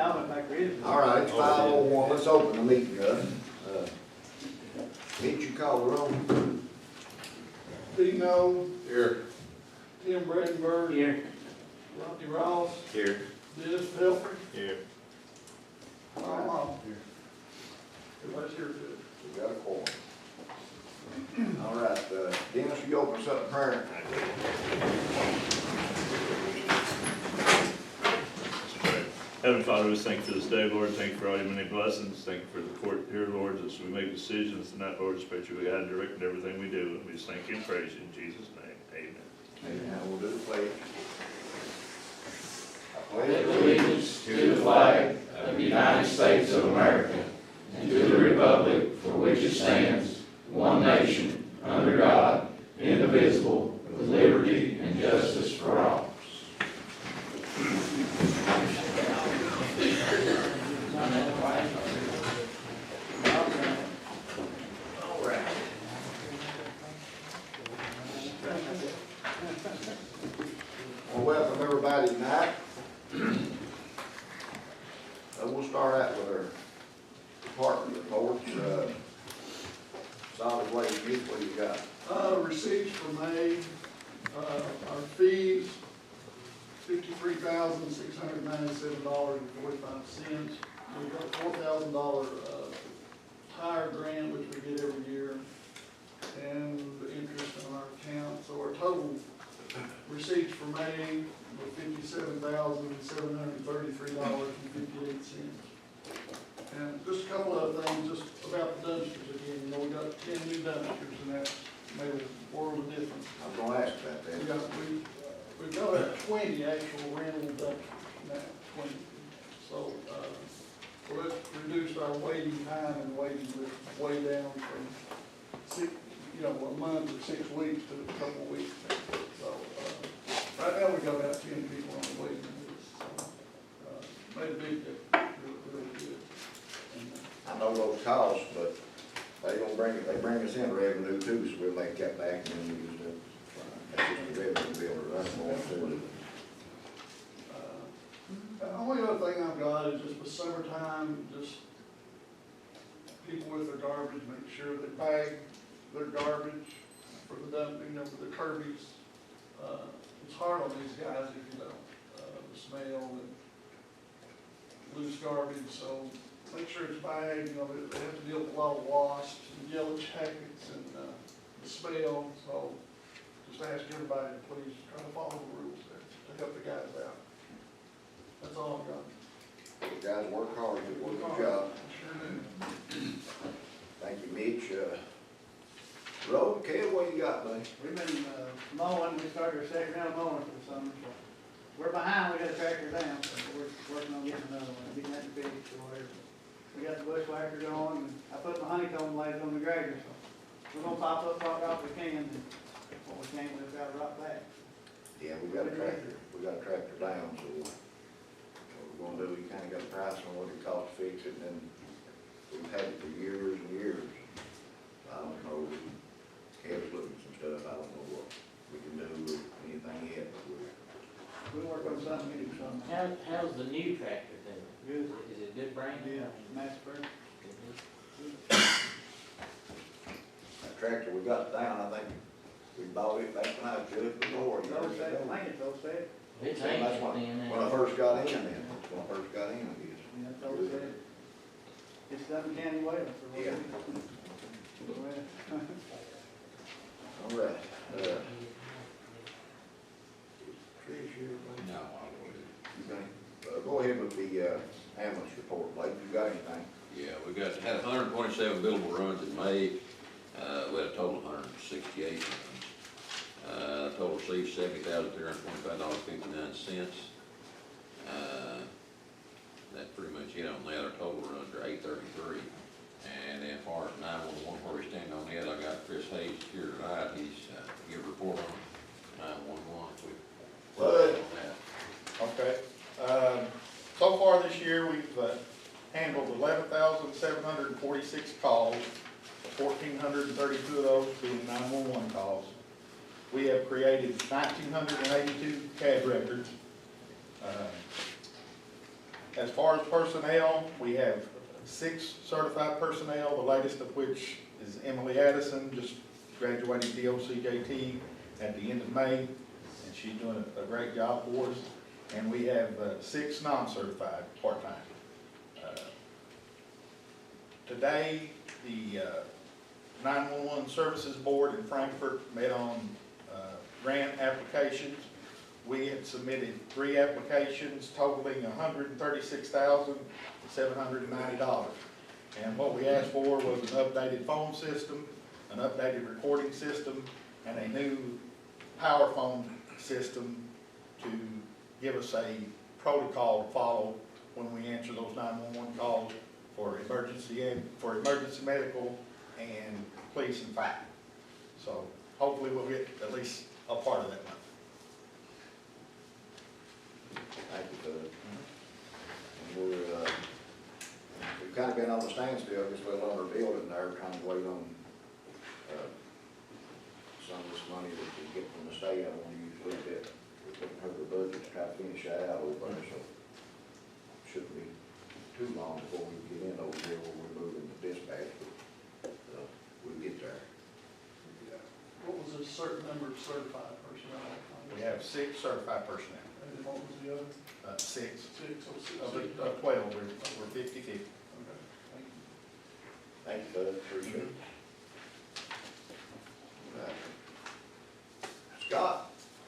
I went back to it. All right, it's 5:01, let's open the meeting, Gus. Mitch, you call the roll. Dino, Here. Tim Brandenburg, Here. Rodney Ross, Here. Dennis Pelfrey, Here. Tom Hall. Everybody's here good. We got a quorum. All right, Dennis, you open us up in prayer. Heavenly Father, we just thank you for this day, Lord. Thank you for all your many blessings. Thank you for the court here, Lord, as we make decisions tonight, Lord. Especially we guide and direct in everything we do. And we just thank you and praise you in Jesus' name. Amen. Amen. We'll do the pledge. I pledge allegiance to the flag of the United States of America and to the republic for which it stands, one nation, under God, indivisible, with liberty and justice for all. All right. Well, welcome everybody tonight. We'll start out with our department reports. Solid waste, Mitch, what do you got? Receipts for May, our fees, $53,697.45. We got $4,000 tire grant, which we get every year, and the interest on our account. So our total receipts for May were $57,733.58. And just a couple of things, just about the dumpsters again. You know, we got 10 new dumpsters, and that's made a world of difference. I was gonna ask about that. We've got 20 actual rental dumpsters now, 20. So, so that's reduced our waiting time and waiting list way down from a month or 6 weeks to a couple of weeks. So, right now we got about 10 people on the waiting list. So, made a big difference, really good. I know those costs, but they bring us in revenue too, so we'll make that back and then we use it. That's just the revenue bill to run on too. The only other thing I've got is just with summertime, just people with their garbage, make sure they bag their garbage for the dumping, for the Kirby's. It's hard on these guys if you don't, the smell and loose garbage, so make sure it's bagged. They have to deal with a lot of wasps and yellow jackets and the smell, so just ask everybody to please try to follow the rules there to help the guys out. That's all I've got. The guys work hard, do a good job. Sure do. Thank you, Mitch. Road, Kev, what you got, buddy? We've been mowing, we started our second round of mowing for the summer, so we're behind, we got a tractor down, so we're working on getting another one, getting that fixed or whatever. We got the bushwhacker going, and I put my honeycomb blades on the grader, so we're gonna pop up, rock off we can, and what we can't, we've got to rock back. Yeah, we got a tractor down, so what we're gonna do, we kinda got a price on what it costs to fix it, and then we've had it for years and years. I don't know, Kev's looking at some stuff, I don't know what we can do or anything yet, but We'll work on something, get it something. How's the new tractor thing? Good. Is it good brand? Yeah, Massacre. that tractor we got down, I think we bought it back when I was judge before. Those said, I think it's those said. It's That's ancient when then. I first got in, then, when I first got in, I guess. Yeah, those said. It's done county well for what Yeah. All right, Trish, you No, okay? Go ahead with the ambulance report, Blake, you got anything? yeah, we had 127 billable runs in May. We had a total of 168 runs. Total received $70,325.59. That's pretty much it on that. Our total runs are 833. And then as far as 911, where we stand on that, I got Chris Hayes here tonight. He's give a report on 911. Good. Okay. So far this year, we've handled 11,746 calls, 1,432 of those being 911 calls. We have created 1,982 CAD records. As far as personnel, we have 6 certified personnel, the latest of which is Emily Addison, just graduated DOCJT at the end of May, and she's doing a great job for us. And we have 6 non-certified part-time. Today, the 911 Services Board in Frankfurt met on grant applications. We had submitted 3 applications totaling $136,790. And what we asked for was an updated phone system, an updated recording system, and a new power phone system to give us a protocol to follow when we answer those 911 calls for emergency medical and police and fire. So hopefully we'll get at least a part of that money. Thank you, Bud. And we've kind of been on the standstill, just with on our building there, trying to wait on, some of this money that we get from the state. I want to use a little bit, we couldn't have the budget to try to finish that out over there, so shouldn't be too long before we get in over here where we're moving the dispatch, but, we'll get there. What was a certain number of certified personnel? We have 6 certified personnel. And what was the other? 6 6, so 6. of the 12, we're 50/50. Okay, thank you. Thank you, Bud, appreciate it. Scott,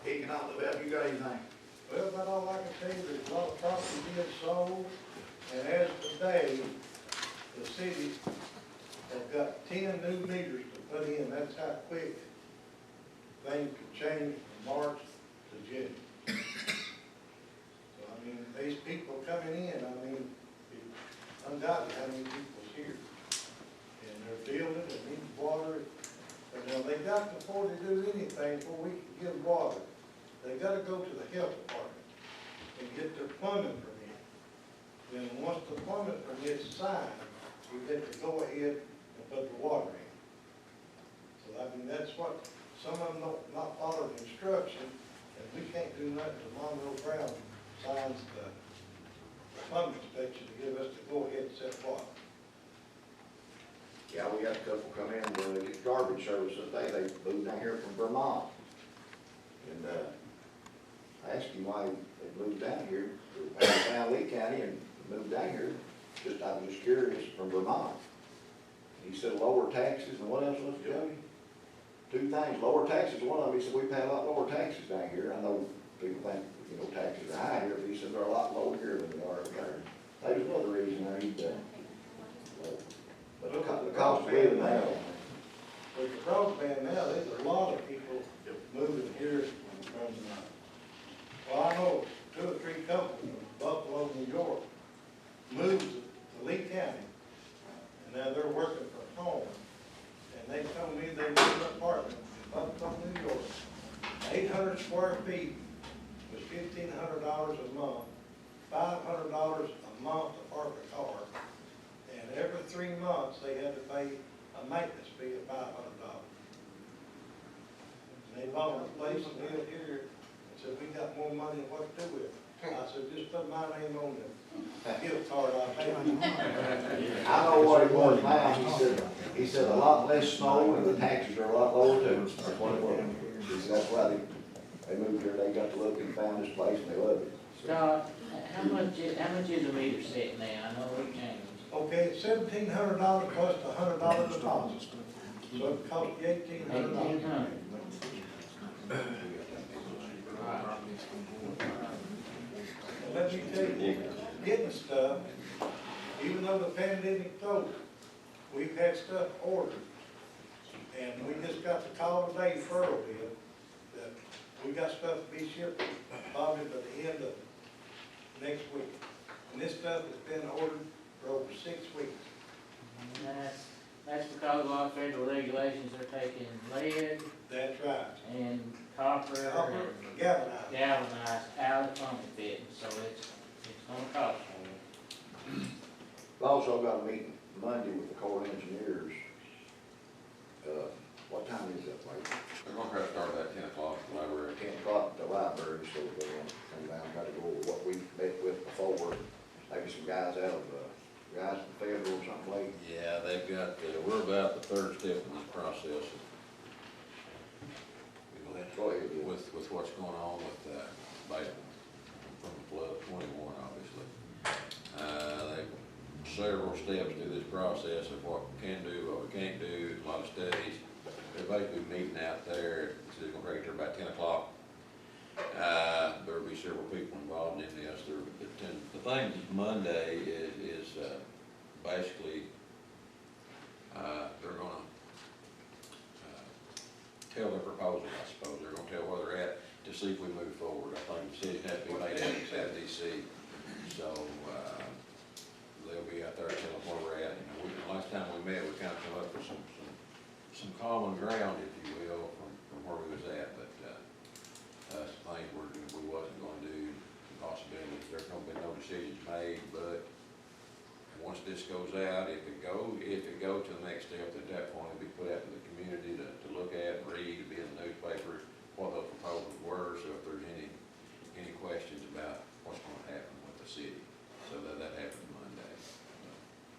economic development, you got anything? Well, about all I can tell you, there's a lot of property being sold, and as of today, the city has got 10 new meters to put in. That's how quick things could change from March to June. So, I mean, these people coming in, I mean, it's undoubtedly how many people's here. And they're building, they need water, and now they got before they do anything, before we can give water, they gotta go to the health department and get their plumbing permit. Then once the plumbing permit's signed, we get to go ahead and put the water in. So I mean, that's what, some of them don't, not follow the instruction, and we can't do nothing till Monroe Brown signs the plumbing inspection to give us to go ahead and set water. Yeah, we got a couple come in to get garbage service today. They moved down here from Vermont. And, I asked him why they moved down here, down Lee County and moved down here. I was just curious, from Vermont. He said lower taxes, and what else was it, Joey? 2 things, lower taxes, one of them, he said, we've had a lot lower taxes down here. I know people think, taxes are high here, but he said they're a lot lower here than they are there. That was another reason there, but the cost of living now. With the broadband now, there's a lot of people moving here from, well, I know 2 or 3 couples from Buffalo, New York, moved to Lee County, and now they're working from home. And they told me they live in an apartment in Buffalo, New York, 800 square feet, was $1,500 a month, $500 a month to park a car, and every 3 months they had to pay a maintenance fee of $500. And they bought a place and lived here, and said, we got more money than what to do with it. I said, just put my name on the gift card, I'll pay you. I know what it was now. He said a lot less snow and the taxes are a lot lower too. That's what it was. He said that's why they moved here. They got to look and found this place and they loved it. Scott, how much is a meter set now? I know we changed. Okay, it's $1,700 plus the $100 deposit. So it cost you $1,800. 1,800. And let me tell you, getting stuff, even though the pandemic closed, we've had stuff ordered. And we just got the call today, Furl did, that we got stuff to be shipped probably by the end of next week. And this stuff has been ordered for over 6 weeks. And that's because of our federal regulations, they're taking lead That's right. and copper Copper, and galvanized. galvanized out of the pumping fitting, so it's gonna cost more. We've also got a meeting Monday with the Corps of Engineers. What time is that, Mike? We're gonna try to start about 10 o'clock at the library. 10 o'clock at the library, so we're going to come down and try to go over what we met with before, maybe some guys out of, guys from Federal or something like. Yeah, they've got, we're about the third step in this process. Go ahead, yeah. With what's going on with, from the flood of 21, obviously. They several steps through this process of what we can do, what we can't do, a lot of studies. They're basically meeting out there, so they're gonna break it till about 10 o'clock. There'll be several people involved in this. The thing Monday is basically, they're gonna tell their proposal, I suppose. They're gonna tell where they're at to see if we move forward. I think the decision has to be made out of DC. So, they'll be out there telling where we're at. You know, last time we met, we kind of come up with some common ground, if you will, from where we was at, but, some things we wasn't gonna do, possibilities, there's gonna be no decisions made, but once this goes out, if it go to the next step, at that point, it'll be put out to the community to look at, read, be in the newspapers, what those proposals were, so if there's any questions about what's gonna happen with the city, so that happens Monday.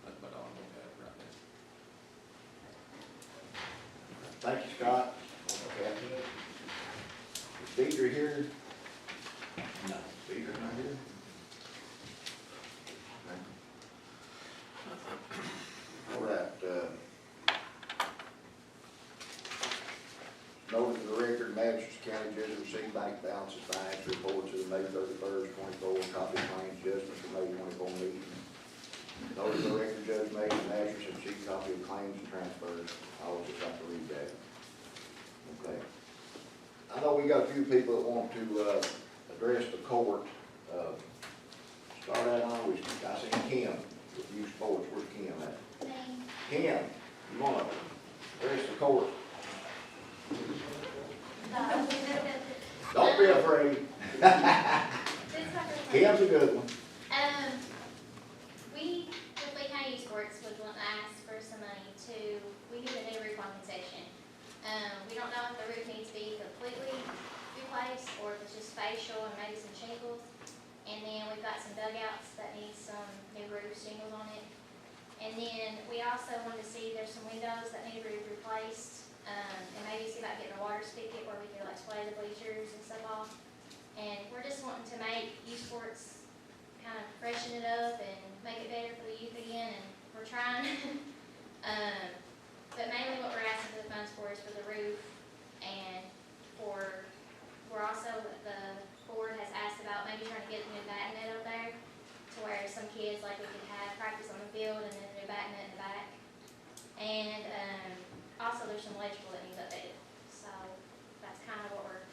That's about all I'm gonna have right now. Thank you, Scott. Okay. Is Deidre here? No. Deidre's not here? All right, notice of the record, Madison County Judge received bank balances, finance reports of the May 31st, 24, copy of claims adjustments for May 24 meeting. Notice of the record, Judge made and Madison received copy of claims and transfers. I always just have to read that. Okay. I know we got a few people that want to, address the court. Start out on, I seen Kim with youth sports. Where's Kim at? Kim, you wanna address the court? Don't be afraid. Kim's a good one. We, with Lee County Sports, would want to ask for some money we need a new roof on concession. We don't know if the roof needs to be completely replaced, or if it's just facial and maybe some shingles. And then we've got some dugouts that need some new roof shingles on it. And then we also wanted to see, there's some windows that need to be replaced, and maybe see about getting a water spigot where we can like spray the bleachers and stuff off. And we're just wanting to make youth sports kind of freshen it up and make it better for the youth again, and we're trying. But mainly what we're asking for the funds for is for the roof, and we're also, the board has asked about maybe trying to get a new bat net up there, to where some kids, like, we could have practice on the field and then a new bat net in the back. And, also there's some electrical that needs updated, so that's kind of what we're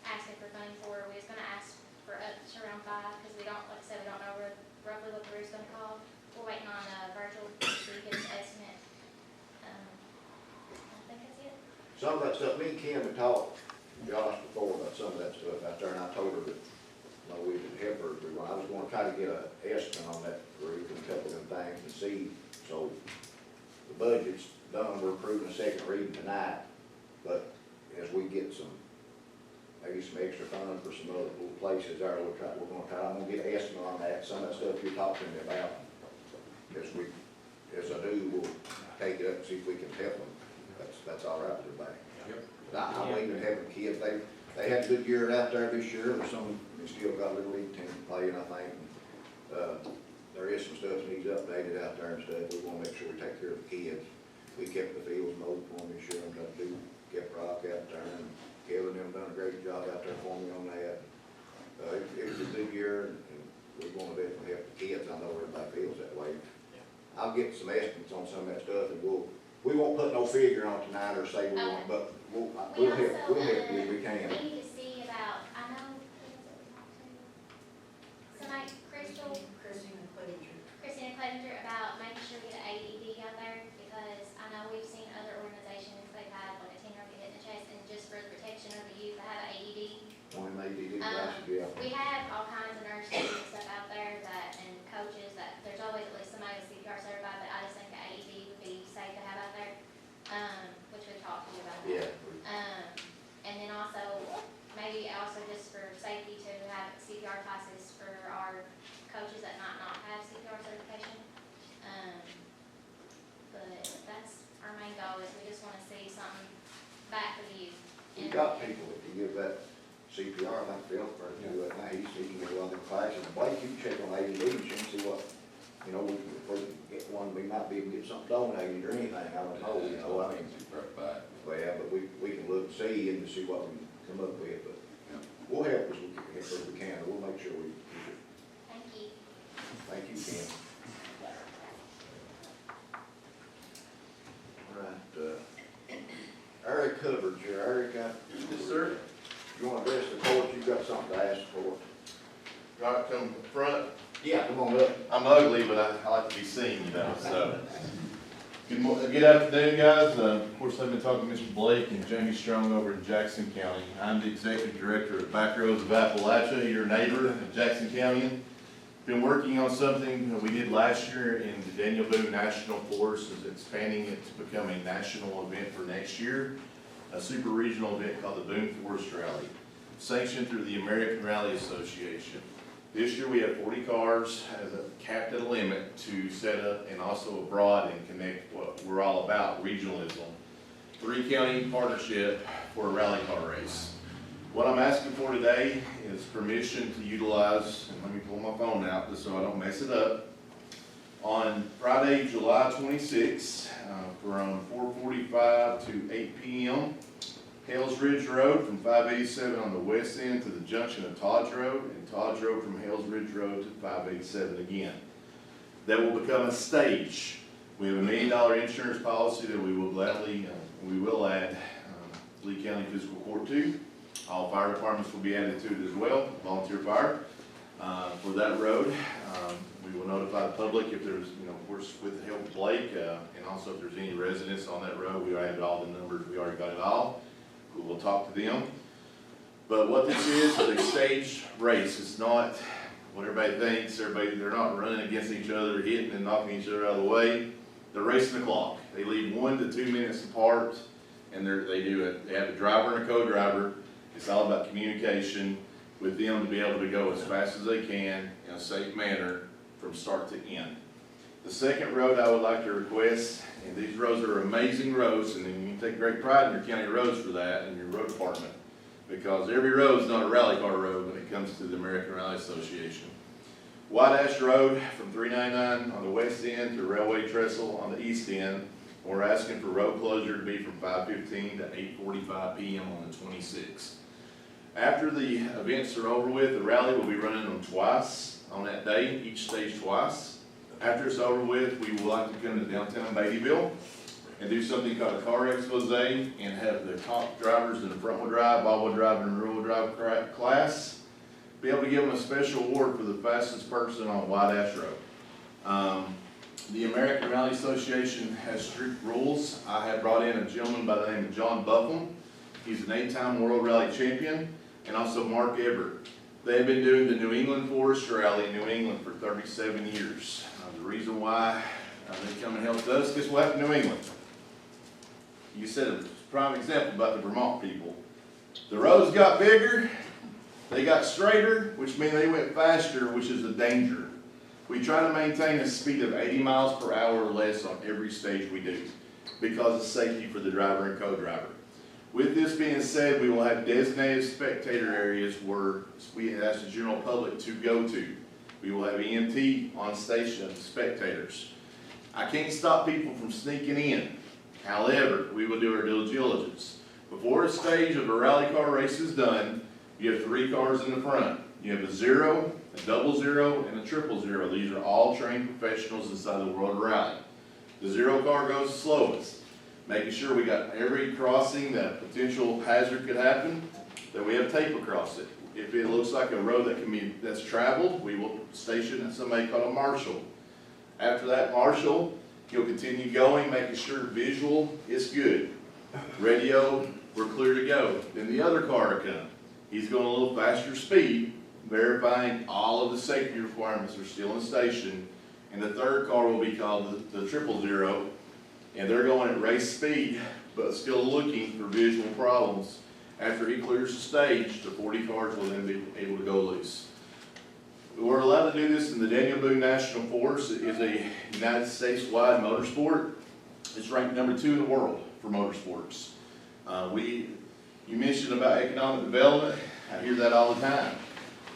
asking for funding for. We was gonna ask for up to around 5, because we don't, like I said, we don't know roughly what the roof's gonna cost. We're waiting on, Virgil to get his estimate. I think that's it. Some of that stuff, me and Kim had talked, Josh, before about some of that stuff out there, and I told her that, you know, we could help her. I was gonna try to get an estimate on that roof and a couple of them things and see. So the budget's done, we're approving a second reading tonight, but as we get maybe some extra funds for some other little places there, I'm gonna get an estimate on that. Some of that stuff you're talking to me about, as I do, we'll take it up and see if we can help them. That's all right with everybody. Yep. I believe in having kids, they had a good year out there this year. There's some, they still got a little league team playing, I think. There is some stuff that needs updated out there and stuff. We wanna make sure we take care of the kids. We kept the fields mowed for them this year, and kept rock out there, and Kevin and them done a great job out there for me on that. It was a good year, and we're gonna definitely help the kids. I know everybody feels that way. I'll get some estimates on some of that stuff, and we won't put no figure on tonight or say we won't, but we'll help you if we can. We need to see about, I know, somebody, Christina Clevenger, about making sure we get an AED out there, because I know we've seen other organizations, they've had like a 10-year-old get hit in the chest, and just for the protection of the youth, they have an AED. One AED devices, yeah. We have all kinds of nurses and stuff out there and coaches that, there's always at least somebody with CPR certified, but I just think an AED would be safe to have out there, which we've talked to you about that. Yeah. And then also, maybe also just for safety to have CPR classes for our coaches that might not got people, if you give that CPR, I think Phil, or do it now, he can get one of them classes. Blake, you check on AEDs and see what, you know, we can get one, we might be able to get something donated or anything, I don't know, you know, I mean. Well, but we can look, see and see what we can come up with, but we'll help as we can, we'll make sure we keep it. Thank you. Thank you, Ken. All right, Eric coverage here, Eric, Yes, sir. you want to address the court, you got something to ask for? Right, come front. Yeah, come on up. I'm ugly, but I like to be seen, you know, so. Good afternoon, guys. Of course, I've been talking to Mr. Blake and Jamie Strong over in Jackson County. I'm the Executive Director of Back Roads of Appalachia, your neighbor in Jackson County. Been working on something that we did last year in the Daniel Boone National Forest, is expanding it to become a national event for next year. A super regional event called the Boone Forest Rally, sanctioned through the American Rally Association. This year we have 40 cars as a capped at a limit to set up and also abroad and connect what we're all about, regionalism. 3-county partnership for a rally car race. What I'm asking for today is permission to utilize, and let me pull my phone out just so I don't mess it up. On Friday, July 26th, from 4:45 to 8 p.m., Hales Ridge Road from 587 on the west end to the junction of Todd's Road, and Todd's Road from Hales Ridge Road to 587 again. That will become a stage. We have a $1 million insurance policy that we will gladly, we will add Lee County Fiscal Court to. All fire departments will be added to it as well, volunteer fire, for that road. We will notify the public if there's, you know, of course, with the help of Blake, and also if there's any residents on that road, we added all the numbers, we already got it all. We will talk to them. But what this is a staged race. It's not what everybody thinks. They're not running against each other, hitting and knocking each other out of the way. They're racing the clock. They leave 1 to 2 minutes apart, and they have a driver and a co-driver. It's all about communication with them to be able to go as fast as they can in a safe manner from start to end. The second road I would like to request, and these roads are amazing roads, and you can take great pride in your county roads for that and your road department, because every road is not a rally car road when it comes to the American Rally Association. White Ash Road from 399 on the west end to Railway Trestle on the east end. We're asking for road closure to be from 5:15 to 8:45 p.m. on the 26th. After the events are over with, the rally will be running them twice on that day, each stage twice. After it's over with, we would like to come to downtown Beattyville and do something called a car expose and have the top drivers in the front wheel drive, all wheel drive, and rear wheel drive class be able to give them a special award for the fastest person on White Ash Road. The American Rally Association has strict rules. I have brought in a gentleman by the name of John Buffum. He's an 8-time World Rally Champion, and also Mark Everett. They have been doing the New England Forest Rally in New England for 37 years. The reason why they come and help us, guess what happened in New England? You said a prime example about the Vermont people. The roads got bigger, they got straighter, which means they went faster, which is a danger. We try to maintain a speed of 80 miles per hour or less on every stage we do, because of safety for the driver and co-driver. With this being said, we will have designated spectator areas where we ask the general public to go to. We will have EMT on station, spectators. I can't stop people from sneaking in. However, we will do our due diligence. Before a stage of a rally car race is done, you have 3 cars in the front. You have a 0, a 00, and a 000. These are all trained professionals inside the World Rally. The 0 car goes the slowest, making sure we got every crossing that potential hazard could happen, that we have tape across it. If it looks like a road that's traveled, we will station somebody called a marshal. After that marshal, he'll continue going, making sure visual is good. Radio, we're clear to go. Then the other car will come. He's going a little faster speed, verifying all of the safety requirements are still in station. And the third car will be called the 000, and they're going at race speed, but still looking for visual problems. After he clears the stage, the 40 cars will then be able to go loose. We're allowed to do this in the Daniel Boone National Forest. It is a United States-wide motorsport. It's ranked #2 in the world for motorsports. You mentioned about economic development, I hear that all the time.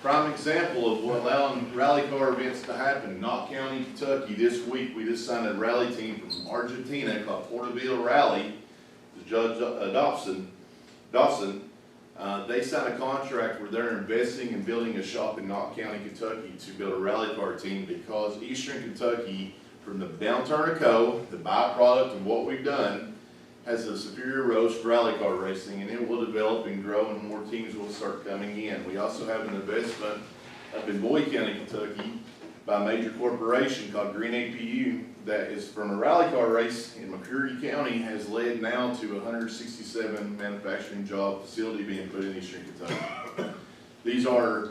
Prime example of what allowing rally car events to happen, Knott County, Kentucky, this week, we just signed a rally team from Argentina called Porterville Rally, the Judge Dawson, they signed a contract where they're investing and building a shop in Knott County, Kentucky to build a rally car team because Eastern Kentucky, from the downturn of Co., the byproduct of what we've done, has a superior roads for rally car racing, and it will develop and grow and more teams will start coming in. We also have an investment up in Boyd County, Kentucky by a major corporation called Green APU that is from a rally car race in McCreary County has led now to 167 manufacturing job facility being put in Eastern Kentucky. These are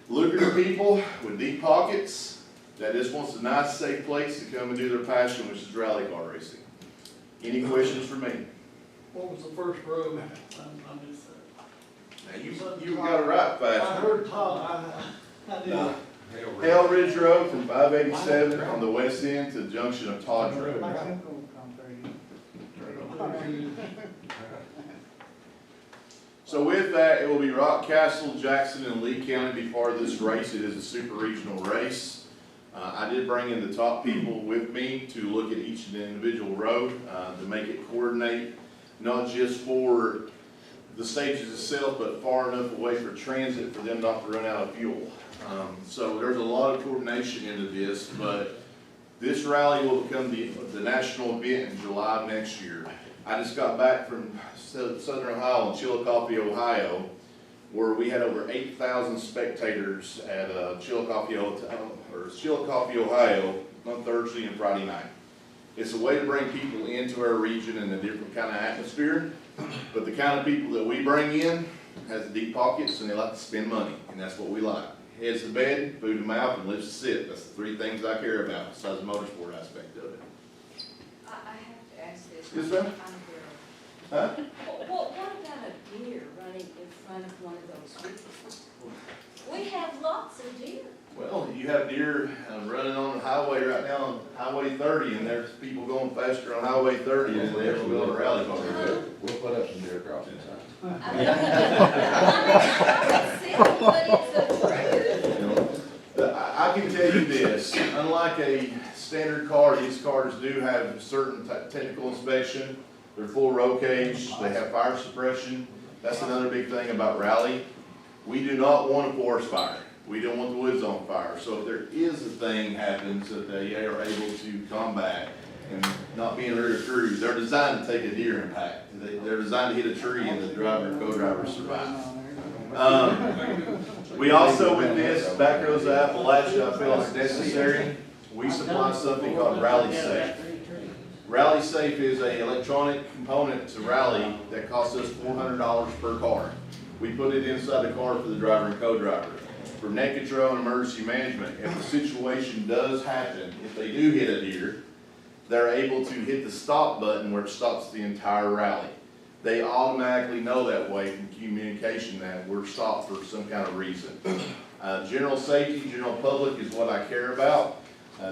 lucrative people with deep pockets that just wants a nice, safe place to come and do their passion, which is rally car racing. Any questions for me? What was the first road? I missed that. Now you got it right I fast. heard Todd, I did. Hale Ridge Road from 587 on the west end to the junction of Todd Road. Like Simcoe come through. So with that, it will be Rock Castle, Jackson, and Lee County be part of this race. It is a super regional race. I did bring in the top people with me to look at each individual road to make it coordinate, not just for the stages itself, but far enough away for transit for them not to run out of fuel. So there's a lot of coordination into this, but this rally will become the national event in July of next year. I just got back from Southern Ohio and Chillicothe, Ohio, where we had over 8,000 spectators at Chillicothe, Ohio on Thursday and Friday night. It's a way to bring people into our region in a different kind of atmosphere, but the kind of people that we bring in has deep pockets and they like to spend money, and that's what we like. Heads to bed, food to mouth, and lips to sit. That's the three things I care about besides the motorsport aspect of it. I have to ask this. Yes, ma'am? Huh? What about a deer running in front of one of those vehicles? We have lots of deer. Well, you have deer running on the highway right now on Highway 30, and there's people going faster on Highway 30 than they ever will on a rally car. We'll put up some deer crossing signs. I mean, it's silly, but it's the truth. I can tell you this, unlike a standard car, these cars do have certain technical inspection. They're full roll cage, they have fire suppression. That's another big thing about rally. We do not want a forest fire. We don't want the woods on fire. So if there is a thing happens that they are able to combat and not being rear cruise, they're designed to take a deer impact. They're designed to hit a tree and the driver and co-driver survive. We also, with this, back rows of Appalachia, I feel it's necessary. We supply something called Rally Safe. Rally Safe is an electronic component to Rally that costs us $400 per car. We put it inside the car for the driver and co-driver. For net control and emergency management, if the situation does happen, if they do hit a deer, they're able to hit the stop button where it stops the entire rally. They automatically know that way from communication that we're stopped for some kind of reason. General safety, general public is what I care about.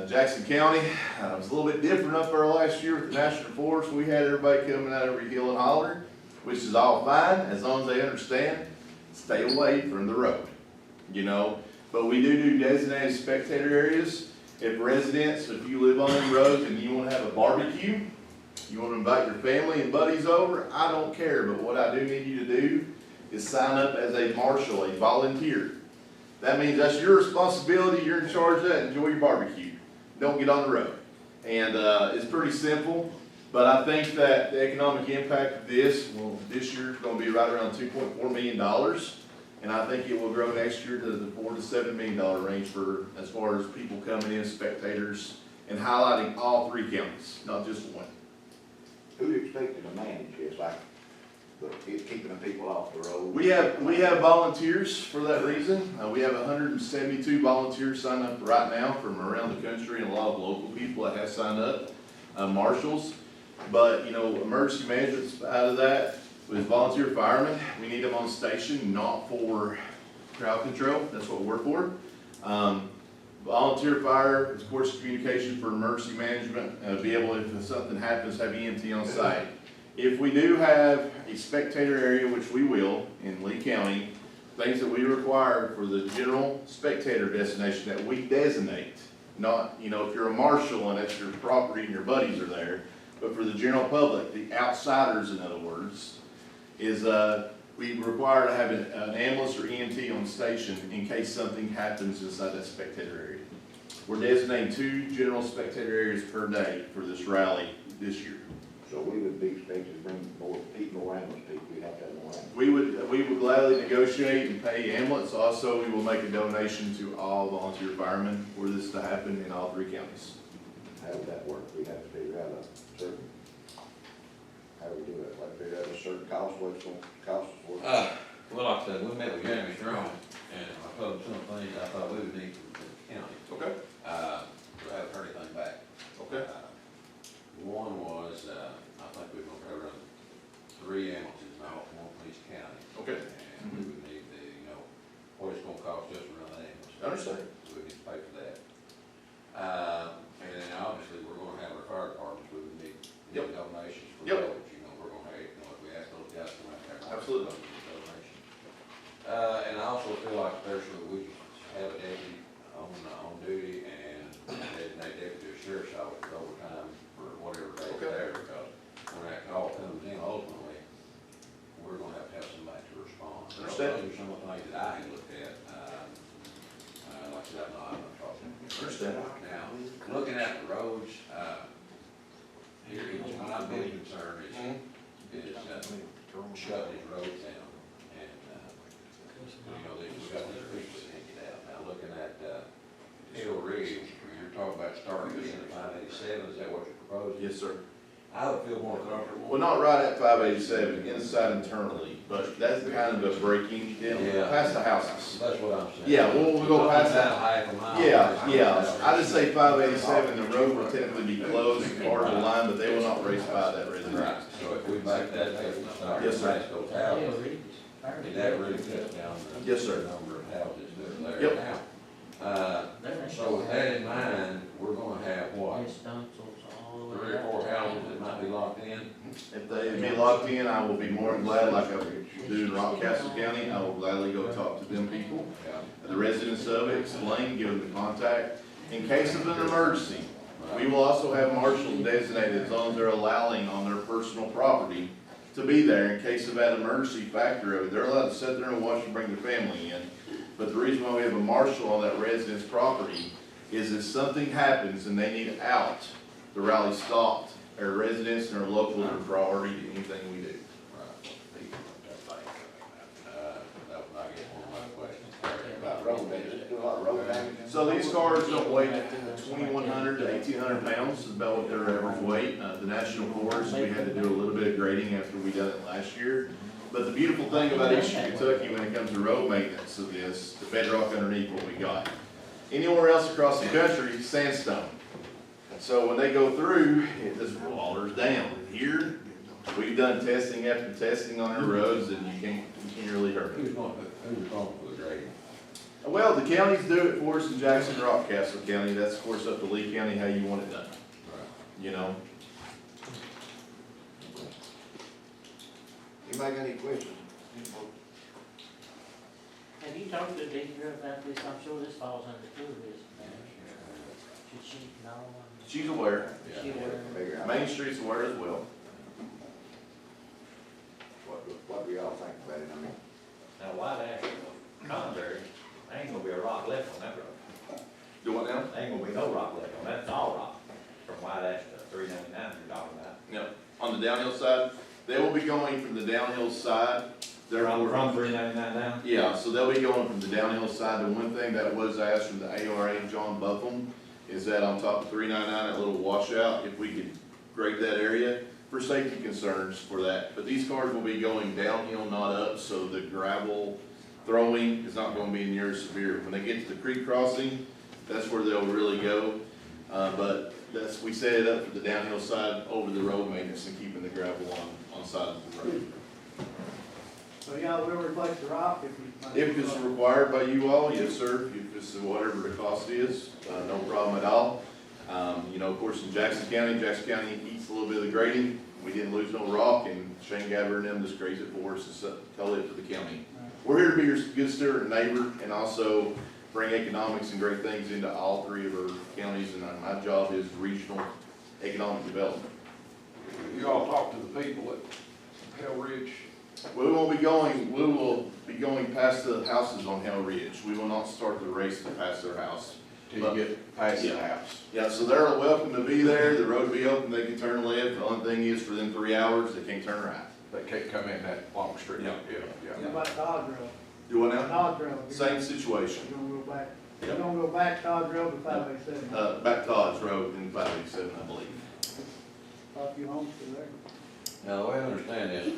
Jackson County, it was a little bit different up there last year with the National Forest. We had everybody coming out every hill and holler, which is all fine as long as they understand, stay away from the road, you know. But we do designated spectator areas. If residents, if you live on them roads and you want to have a barbecue, you want to invite your family and buddies over, I don't care. But what I do need you to do is sign up as a marshal, a volunteer. That means that's your responsibility. You're in charge of that. Enjoy your barbecue. Don't get on the road. And it's pretty simple. But I think that the economic impact of this, well, this year is going to be right around $2.4 million. And I think it will grow next year to the $4 to $7 million range for as far as people coming in, spectators, and highlighting all three counties, not just one. Who are you expecting to manage this, like, keeping the people off the road? We have volunteers for that reason. We have 172 volunteers signed up right now from around the country, and a lot of local people that have signed up, marshals. But, you know, emergency management's out of that. With volunteer firemen, we need them on station, not for crowd control. That's what we're for. Volunteer fire, of course, communication for emergency management, be able, if something happens, have EMT on site. If we do have a spectator area, which we will in Lee County, things that we require for the general spectator destination that we designate, not, you know, if you're a marshal and that's your property and your buddies are there, but for the general public, the outsiders, in other words, is, we require to have an ambulance or EMT on station in case something happens inside that spectator area. We're designating 2 general spectator areas per day for this rally this year. So we would be expected to bring more people, more ambulance people, we'd have to have more ambulance. We would gladly negotiate and pay ambulance. Also, we will make a donation to all volunteer firemen for this to happen in all 3 counties. How would that work? We'd have to figure out a certain, how do we do that? Like figure out a certain cost, what's going to cost us for it? Well, like I said, we met with Jeremy Strong, and I told him some things I thought we would need from the county. Okay. I haven't heard anything back. Okay. One was, I think we're gonna run 3 ambulances now, 1 from each county. Okay. And we would need the, you know, what it's gonna cost us to run an ambulance. I understand. So we need to pay for that. And then obviously, we're gonna have our fire departments, we would need donations for Yep. those, you know, we're gonna have, you know, if we ask those guys to come out there. Absolutely. Donation. And I also feel like personally, we should have a deputy on duty and designate deputy or sheriff's office for overtime for whatever day Okay. there, because when that call comes in, ultimately, we're gonna have to have somebody to respond. So Understand. those are some of the things that I look at, like I said, I'm not talking. Understand. Now, looking at the roads, here is my big concern is shutting these roads down. And, you know, we got these creeks that can't get out. Now, looking at, Hill Ridge, you're talking about starting this in 587, is that what you're proposing? Yes, sir. I would feel more comfortable. Well, not right at 587, inside internally, but that's kind of a breaking, past the houses. That's what I'm saying. Yeah, we'll go past Down that. half a mile. Yeah, I just say 587, the road will technically be closed, part of the line, but they will not race by that resident. Right, so if we make that, start Yes, sir. past those houses, and that really cuts down the Yes, sir. number of houses that are there Yep. now. So with that in mind, we're gonna have what, 3 or 4 houses that might be locked in? If they be locked in, I will be more than glad, like I do in Rockcastle County, I will gladly go talk to them people, the residents of it, explain, give them the contact. In case of an emergency, we will also have marshals designated as long as they're allowing on their personal property to be there in case of that emergency factor of it. They're allowed to sit there and watch and bring their family in. But the reason why we have a marshal on that resident's property is if something happens and they need out, the rally stopped. Our residents and our locals are priority to anything we do. That was, I guess, one of my questions. About road damage, do a lot of road damage. So these cars don't weigh 2,100 to 1,800 pounds, is about what their average weight. The national forest, we had to do a little bit of grading after we done it last year. But the beautiful thing about Eastern Kentucky when it comes to road maintenance of this, the bedrock underneath what we got. Anywhere else across the country, sandstone. So when they go through, it just waters down. Here, we've done testing after testing on our roads and you can't really hurt it. Who's responsible for the grading? Well, the counties do it for us in Jackson and Rockcastle County. That's of course up to Lee County how you want it done. You know? Anybody got any questions? Have you talked to Deidre about this? I'm sure this falls under tourism. Should she know? She's aware. She aware? Figure out Main Street's aware as well. what we all think about it, I mean. Now, White Ash, contrary, there ain't gonna be a rock left on that road. Do what now? There ain't gonna be no rock left on that, it's all rock, from White Ash to 399 you're talking about. No. On the downhill side, they will be going from the downhill side. From 399 down? Yeah, so they'll be going from the downhill side. The one thing that was asked from the ARA, John Buffum, is that on top of 399, that little washout, if we could grade that area for safety concerns for that. But these cars will be going downhill, not up, so the gravel throwing is not gonna be near as severe. When they get to the creek crossing, that's where they'll really go. But we set it up for the downhill side over the road maintenance and keeping the gravel on side of the road. So y'all will replace the rock if you. If it's required by you all, yes, sir. If it's whatever the cost is, no problem at all. You know, of course, in Jackson County eats a little bit of the grading. We didn't lose no rock, and Shane Gabber and them just grazed it for us and told it to the county. We're here to be your good steward and neighbor, and also bring economics and great things into all three of our counties, and my job is regional economic development. You all talk to the people at Hell Ridge. We will be going past the houses on Hell Ridge. We will not start the race past their house. Till you get past the Yeah. house. Yeah, so they're welcome to be there, the road will be open, they can turn left, the only thing is for them 3 hours, they can't turn right. They can't come in that long street. Yeah. What about Todd Road? Do what now? Todd Road. Same situation. You're gonna go back, Yep. you're gonna go back Todd Road to 587. Back Todd's Road in 587, I believe. Talk you home to there. Now, the way I understand this,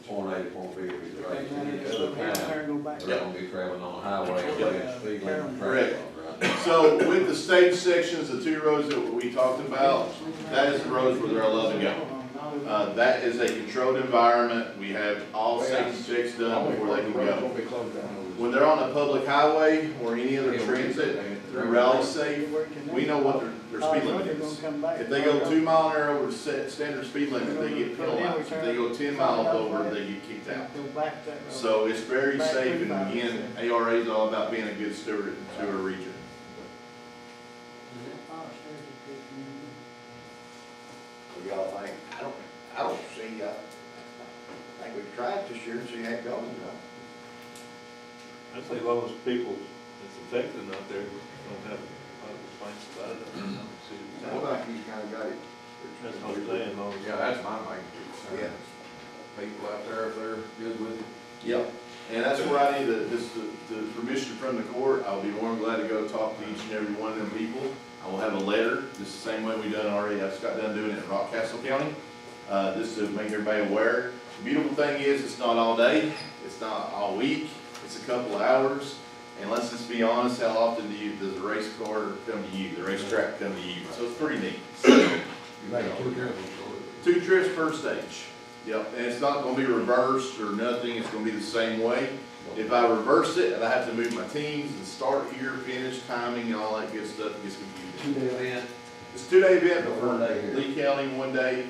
point A to point B will be the race, Take that and into the other there and town, go back. they're gonna be traveling on the highway, and the speed limit and Correct. traffic laws, right? So with the stage sections, the 2 roads that we talked about, that is the roads where they're allowed to go. That is a controlled environment, we have all safety checks done before they can go. When they're on a public highway or any other transit through Rally Safe, we know what their speed limit is. If they go 2 mile an hour over the standard speed limit, they get penalized. If they go 10 miles over, they get kicked out. Go back that road. So it's very safe, and again, ARA is all about being a good steward to our region. What do y'all think? I don't see, I think we've tried this year and see how it goes, you know. I say as long as people that's affected out there don't have a lot of complaints about it, I don't see. Sounds like you kinda got it. That's what I'm saying, as long as. Yeah, that's my main concern. Yeah. People out there, if they're good with it. Yep, and that's where I need the permission from the court. I'll be more than glad to go talk to each and every one of them people. I will have a letter, just the same way we done already, I just got done doing it in Rockcastle County, just to make everybody aware. The beautiful thing is, it's not all day, it's not all week, it's a couple of hours, and let's just be honest, how often does the race car come to you, the racetrack come to you? So it's pretty neat. So, You make 2 trips. 2 trips per stage. Yep, and it's not gonna be reversed or nothing, it's gonna be the same way. If I reverse it and I have to move my teams and start here, finish, timing, and all that good stuff, it gets confusing. 2-day event, It's a 2-day event, but One for day here. Lee County, 1 day.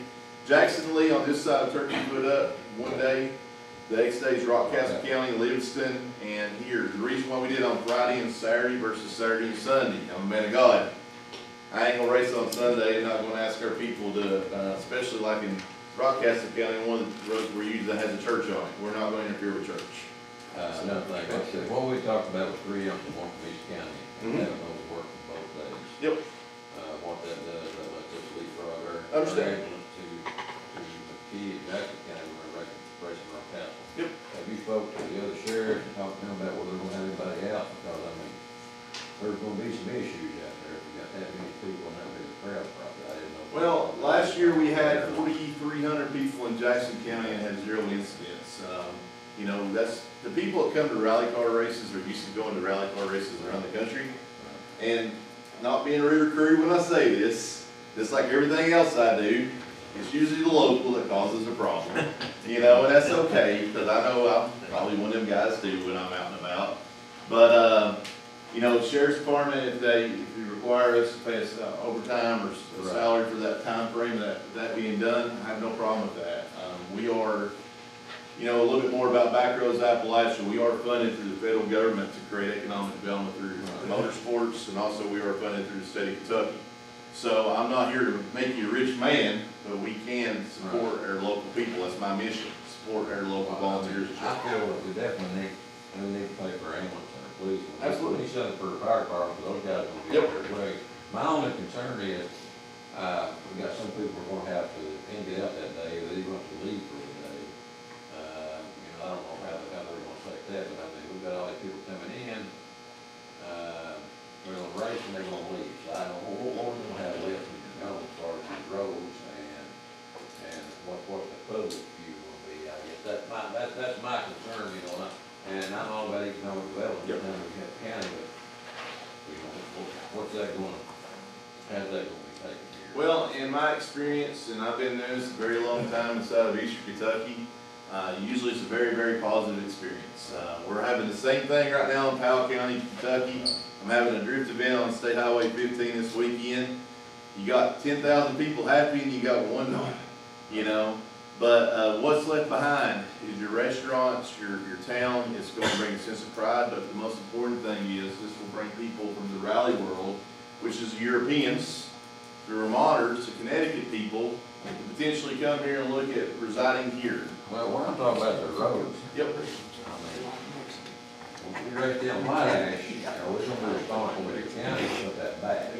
Jackson Lee on this side of Turkey put up 1 day. The next day is Rockcastle County, Livingston, and here. The reason why we did it on Friday and Saturday versus Saturday and Sunday, I'm a man of God. I ain't gonna race on Sunday, and not gonna ask our people to, especially like in Rockcastle County, one of the roads we're using that has a church on it. We're not gonna interfere with church. another thing, like I said, what we talked about was 3 of them, one from each county, Mhm. having those working both days. Yep. What that does, that lets us leapfrog our Understand. ambulance to the key in Jackson County, when we're racing our castle. Yep. Have you spoke to the other sheriff and talked to them about whether they're gonna have anybody out, because I mean, there's gonna be some issues out there if you got that many people and that big a crowd, probably, I didn't know. Well, last year we had 4,300 people in Jackson County and had 0 incidents. You know, that's, the people that come to rally car races are used to going to rally car races around the country. And not being rude or crude when I say this, just like everything else I do, it's usually the local that causes the problem. You know, and that's okay, because I know I'm probably one of them guys too when I'm out and about. But, you know, the sheriff's department, if you require us to pay us overtime or a salary for that time frame, that being done, I have no problem with that. We are, you know, a little bit more about Backroads Appalachia. We are funded through the federal government to create economic development through motorsports, and also we are funded through the state of Kentucky. So I'm not here to make you a rich man, but we can support our local people. That's my mission, support our local volunteers. I feel that we definitely need to pay for our ambulance and our police. Absolutely. We set it for the fire department, because those guys will be Yep. out there as well. My only concern is, we got some people who are gonna have to, can't get out that day, they want to leave for the day. You know, I don't know how they're gonna take that, but I mean, we've got all these people coming in, we're gonna race and they're gonna leave. So I don't know, what we're gonna have left in the zone as far as the roads and what the public view will be, I guess. That's my concern, you know, and I'm all about economic development, Yep. and we have county, but, you know, what's that gonna, how's that gonna be taken care of? Well, in my experience, and I've been doing this a very long time inside of Eastern Kentucky, usually it's a very, very positive experience. We're having the same thing right now in Powell County, Kentucky. I'm having a drift event on State Highway 15 this weekend. You got 10,000 people happy and you got one you know? But, what's left behind is your restaurants, your town. It's gonna bring a sense of pride, but the most important thing is this will bring people from the rally world, which is Europeans, the Vermonters, the Connecticut people, to potentially come here and look at residing here. Well, we're not talking about the roads. Yep. I mean, we rake them white ash, are we gonna be responsible with the county for that back?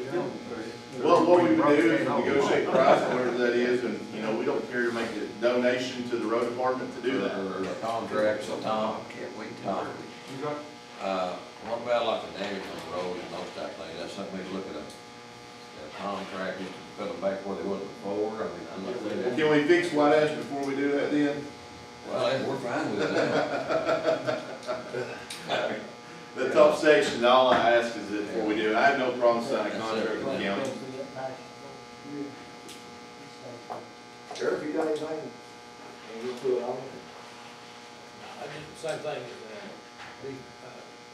Well, what we would do is negotiate the price, whatever that is, and, you know, we don't care to make a donation to the road department to do that. Or the contract, so Tom, Tom, what about like the damage on the roads and those type of things? That's something we look at a contract, just to put them back where they was before. I mean, I'm not saying that. Can we fix white ash before we do that then? Well, we're fine with it now. The top section, all I ask is that before we do it, I have no problem signing a contract with the county. Sheriff, you got anything? And we'll put it on. I did the same thing as,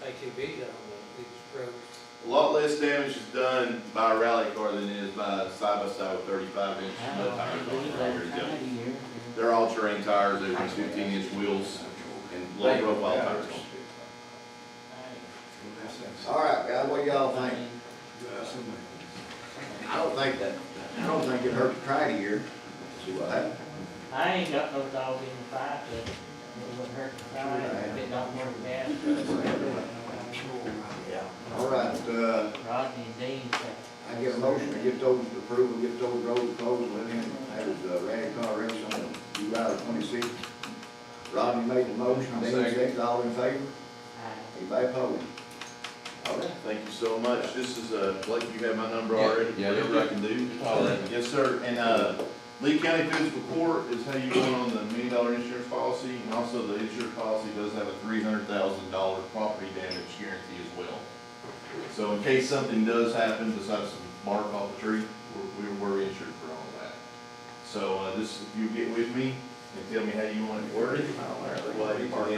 ATV down on these roads. A lot less damage is done by a rally car than it is by a side-by-side with 35-inch mud tires. They're all terrain tires, they run 15-inch wheels and low-profile tires. All right, guys, what do y'all think? I don't think it hurt to try it here, see what happens. I ain't got no dog in the fight, but it wouldn't hurt to try it, if it don't work bad. All right, Rodney and Dean said. I get a motion to get those approved, get those roads closed, let him have Randy car race on July 26th. Rodney made the motion, Dean seconded, all in favor? Anybody opposed? All right, thank you so much. This is, Blake, you have my number already, Yeah, whatever I can do. All right. Yes, sir, and, Lee County Fiscal Court is how you go on the $1 million insurance policy, and also the insurance policy does have a $300,000 property damage guarantee as well. So in case something does happen, besides some bark off a tree, we're insured for all of that. So, if you get with me and tell me how you want it worded, we'll have you part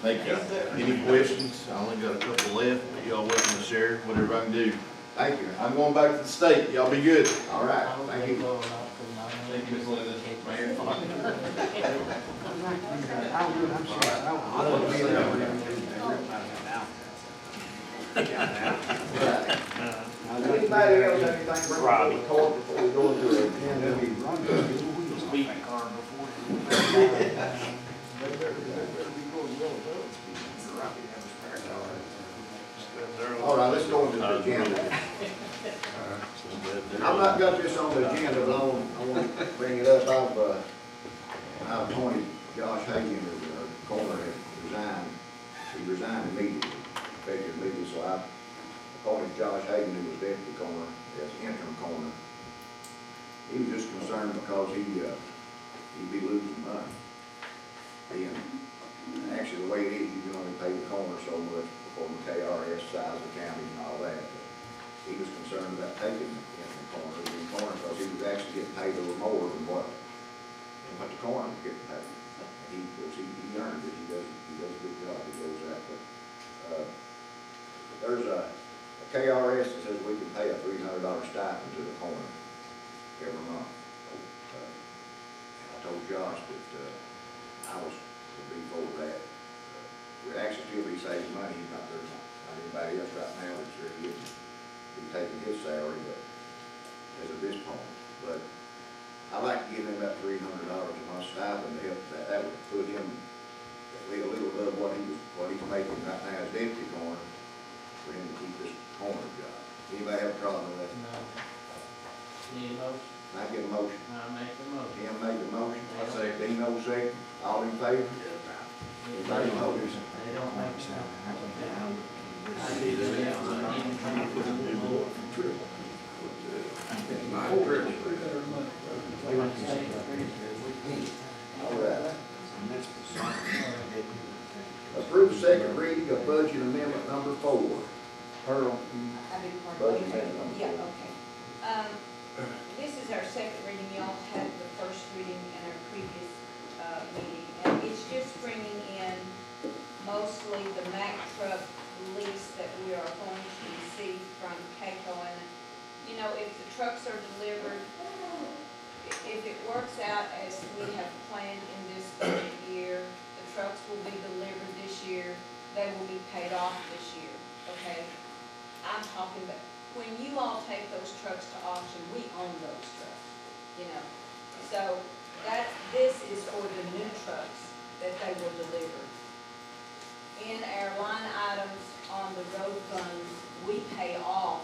Thank you. Any questions? I only got a couple left, but y'all welcome to share whatever I can do. Thank you. I'm going back to the state. Y'all be good. All right, thank you. Thank you, Ms. Linda. Mayor. Anybody else have anything to bring to the court before we go into the agenda? All right, let's go into the agenda. I've not got this on the agenda, but I want to bring it up. I appointed Josh Hagan as a coroner, resigned. He resigned immediately, effective immediately, so I appointed Josh Hagan, who was deputy coroner, as interim coroner. He was just concerned because he'd be losing money. Actually, the way it is, you can only pay the coroner so much before the KRS size of counties and all that. He was concerned about taking the coroner because he was actually getting paid a little more than what the coroner was getting paid. He earned it. He does a good job. He does that. But there's a KRS that says we can pay a $300 stipend to the coroner every month. And I told Josh that I was to be for that. We'd actually still be saving money. He's not there, not anybody else right now that's really be taking his salary, but as of this point. But I'd like to give him that $300 a month stipend to help that would put him a little above what he's making right now as deputy coroner for him to keep this coroner job. Anybody have a problem with that? No. Need a motion? I get a motion. I make the motion. Tim made the motion. I say Dino second. All in favor? Anybody opposed? They don't make sense. All right. Approve second reading of budget amendment number 4. Pearl. I beg your pardon? Budget Okay. amendment number Yeah, 4. okay. This is our second reading. Y'all had the first reading in our previous meeting. And it's just bringing in mostly the Mack truck lease that we are going to receive from Keiko and you know, if the trucks are delivered, if it works out as we have planned in this budget year, the trucks will be delivered this year, they will be paid off this year, okay? I'm talking about, when you all take those trucks to auction, we own those trucks, you know? So this is for the new trucks that they will deliver. In our line items on the road fund, we pay off,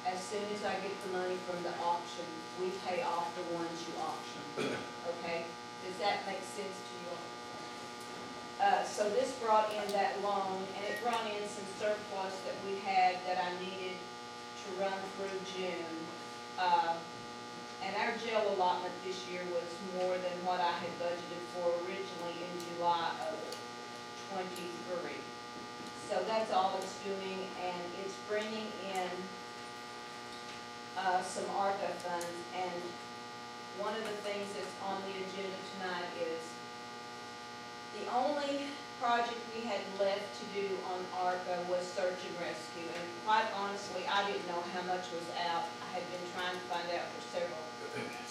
as soon as I get the money from the auction, we pay off the ones you auction, okay? Does that make sense to you all? So this brought in that loan, and it brought in some surplus that we had that I needed to run through June. And our jail allotment this year was more than what I had budgeted for originally in July of '23. So that's all it's doing, and it's bringing in some ARPA funds. And one of the things that's on the agenda tonight is the only project we had left to do on ARPA was search and rescue. And quite honestly, I didn't know how much was out. I had been trying to find out for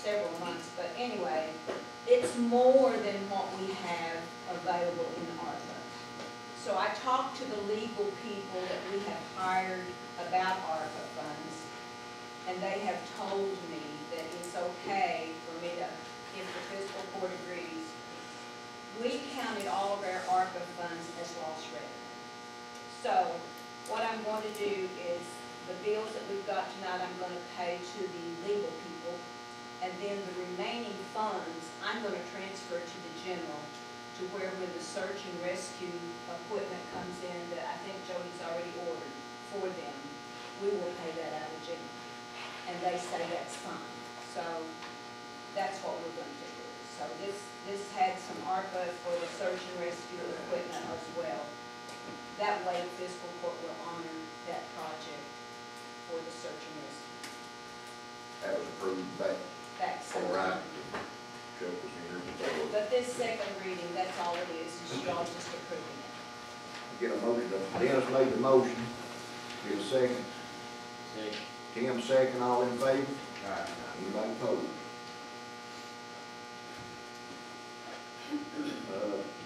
several months. But anyway, it's more than what we have available in ARPA. So I talked to the legal people that we have hired about ARPA funds, and they have told me that it's okay for me to, if the fiscal court agrees, we counted all of our ARPA funds as lost revenue. So what I'm going to do is the bills that we've got tonight, I'm going to pay to the legal people, and then the remaining funds, I'm going to transfer to the general, to where when the search and rescue equipment comes in that I think Jody's already ordered for them, we will pay that out of general. And they say that's fine. So that's what we're going to do. So this had some ARPA for the search and rescue equipment as well. That way fiscal court will honor that project for the search and rescue. That was approved back. All right. Chuck was here before. But this second reading, that's all it is y'all just approving it. Get a motion, Dennis made the motion, get a second. Second. Tim second, all in favor? Aye. Anybody opposed?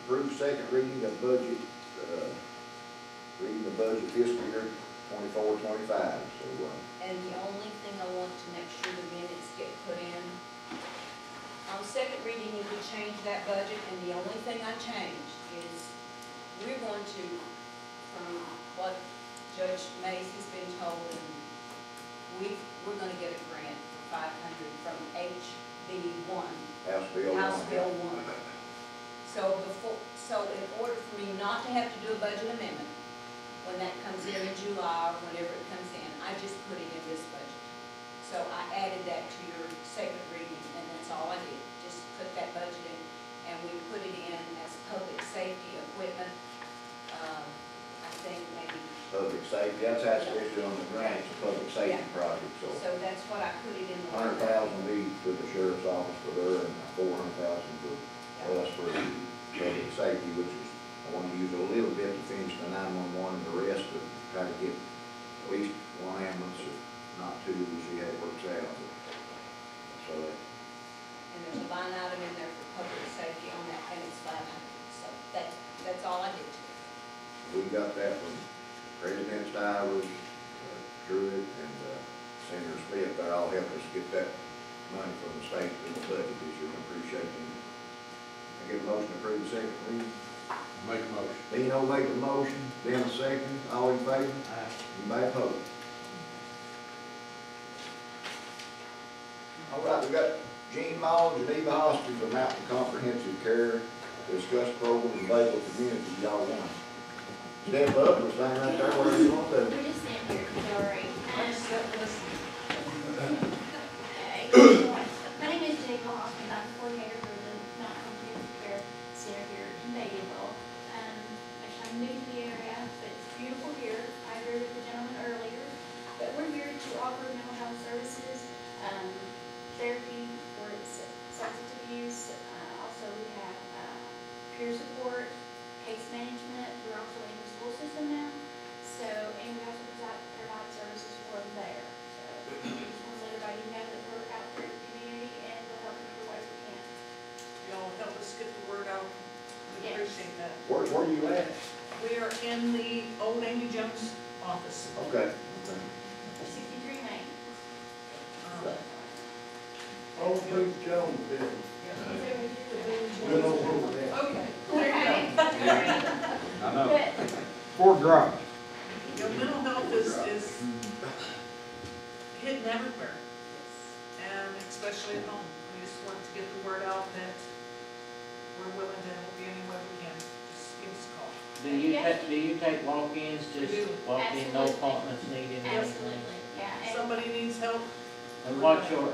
Approve second reading of budget, reading the budget fiscal year 24-25, so, And the only thing I want to make sure the minutes get put in, on second reading, you would change that budget, and the only thing I changed is we're going to, from what Judge Macy's been told, and we're gonna get a grant for $500 from HB1. House Bill 1. So in order for me not to have to do a budget amendment, when that comes in July or whenever it comes in, I just put it in this budget. So I added that to your second reading, and that's all I did, just put that budget in, and we put it in as public safety equipment, I think maybe. Public safety, that's actually on the grant, it's a public safety Yeah. project, so. So that's what I put it in. 100,000 be to the sheriff's office for there, and 400,000 for us for public safety, which is, I want to use a little bit to finish the 911 and the rest to try to get at least one ambulance, if not two, to see how it works out. So And there's a line item in there for public safety on that, and it's $500. So that's all I did to it. we got that from President Stivers, Druid, and Senator Smith. They all helped us get that money from the state in the budget this year. I appreciate them. I get a motion to approve the second reading. Make a motion. Dino made the motion, then a second, all in favor? Anybody opposed? All right, we got Gene Moll, Geneva Hospital for Mountain Comprehensive Care, discuss programs available to community. Y'all want to step up or stand right there, whatever you want to do. We're just standing here, sorry. My name is Geneva Hoskins. I'm the coordinator for the Mountain Comprehensive Care Center here in Meganville. Actually, I'm new to the area, but it's beautiful here. I agree with the gentleman earlier. But we're here to offer mental health services, therapy for substance abuse. Also, we have peer support, case management. We're also in the school system now. So, and we also provide services for them there. So, are in the old Amy Jones office. Okay. 63 Main. Old Bruce Jones building. Good old Bruce there. Okay. I know. Ford Drive. Your mental health is hidden everywhere, and especially at home. We just want to get the word out that we're willing to help you any way we can. Just give us a call. Do you take walk-ins, just do. walk-in, no Absolutely. appointments needed, anything? Absolutely, yeah. And Somebody needs help, And what's your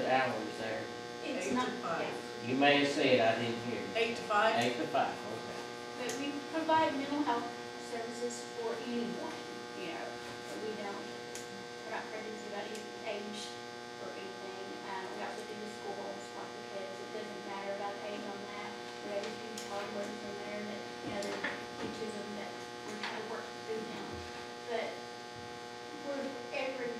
hours there? it's 8 not, to 5. yeah. You may have said, I didn't hear. 8 to 5. 8 to 5, okay. But we provide mental health services for anyone, you know, but we don't, we're not crazy about age or anything. We also do the schools, like the kids, it doesn't matter about the age on that. We have a huge hardware from there that, you know, that teaches them that we're trying to work through them. But for every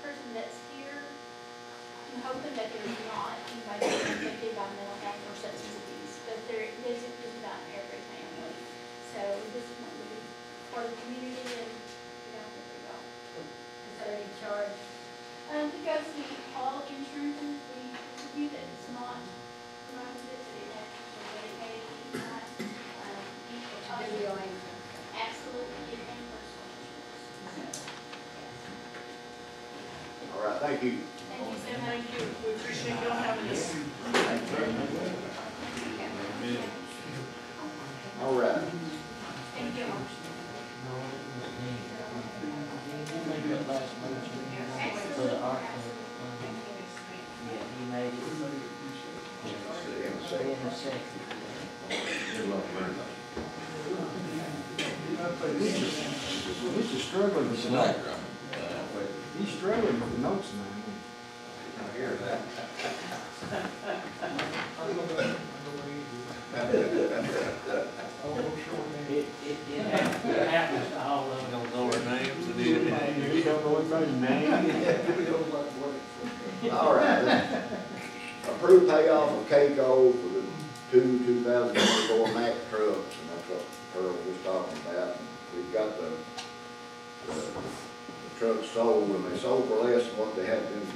person that's here, I'm hoping that there's not anybody that's affected by mental health or substance abuse, but there is just about every family. So this is one to be part of the community and get out there for y'all. Is there any charge? Because all insurances, we review that it's not promoted, that it has to be dedicated each time. What you do your own? Absolutely, get and personal insurance. So, yes. All right, thank you. Thank you so much. Thank you. We appreciate y'all having us. All right. Thank you. You made that last motion for the ARC. Yeah, he made it. In a second. He's just struggling with the notes. He's struggling with the notes now. I hear that. It happens to all of them. Don't know our names and You don't know anybody's name? All right. Approved payoff of KCO for the 2024 Mack trucks, and that's what Earl was talking about. And we've got the trucks sold, and they sold for less than what they had been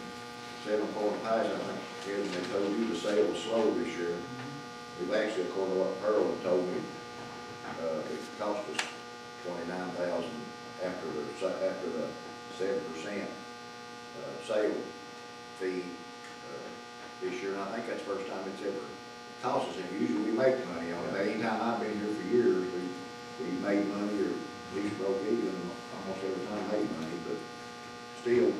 selling for in the past. I think, Kevin, they told you the sale was slow this year. We've actually, according to what Earl had told me, it cost us $29,000 after the 7% sale fee this year, and I think that's the first time it's ever cost us. And usually we make money on it. Anytime I've been here for years, we made money or at least broke even, almost every time made money, but still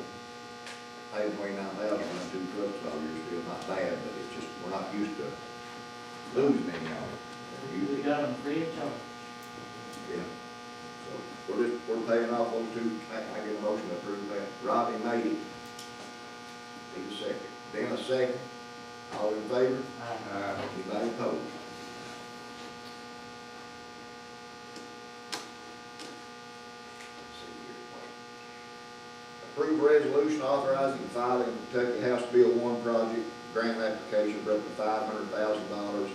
paying $29,000 on 2 trucks all year is still not bad, but it's just, we're not used to losing any on it. We got them free of charge. Yeah. So we're paying off those 2. I get a motion to approve that. Robbie made it. Need a second. Dan a second. All in favor? Anybody opposed? Approve resolution authorizing the filing of Kentucky House Bill 1 project grant application for up to $500,000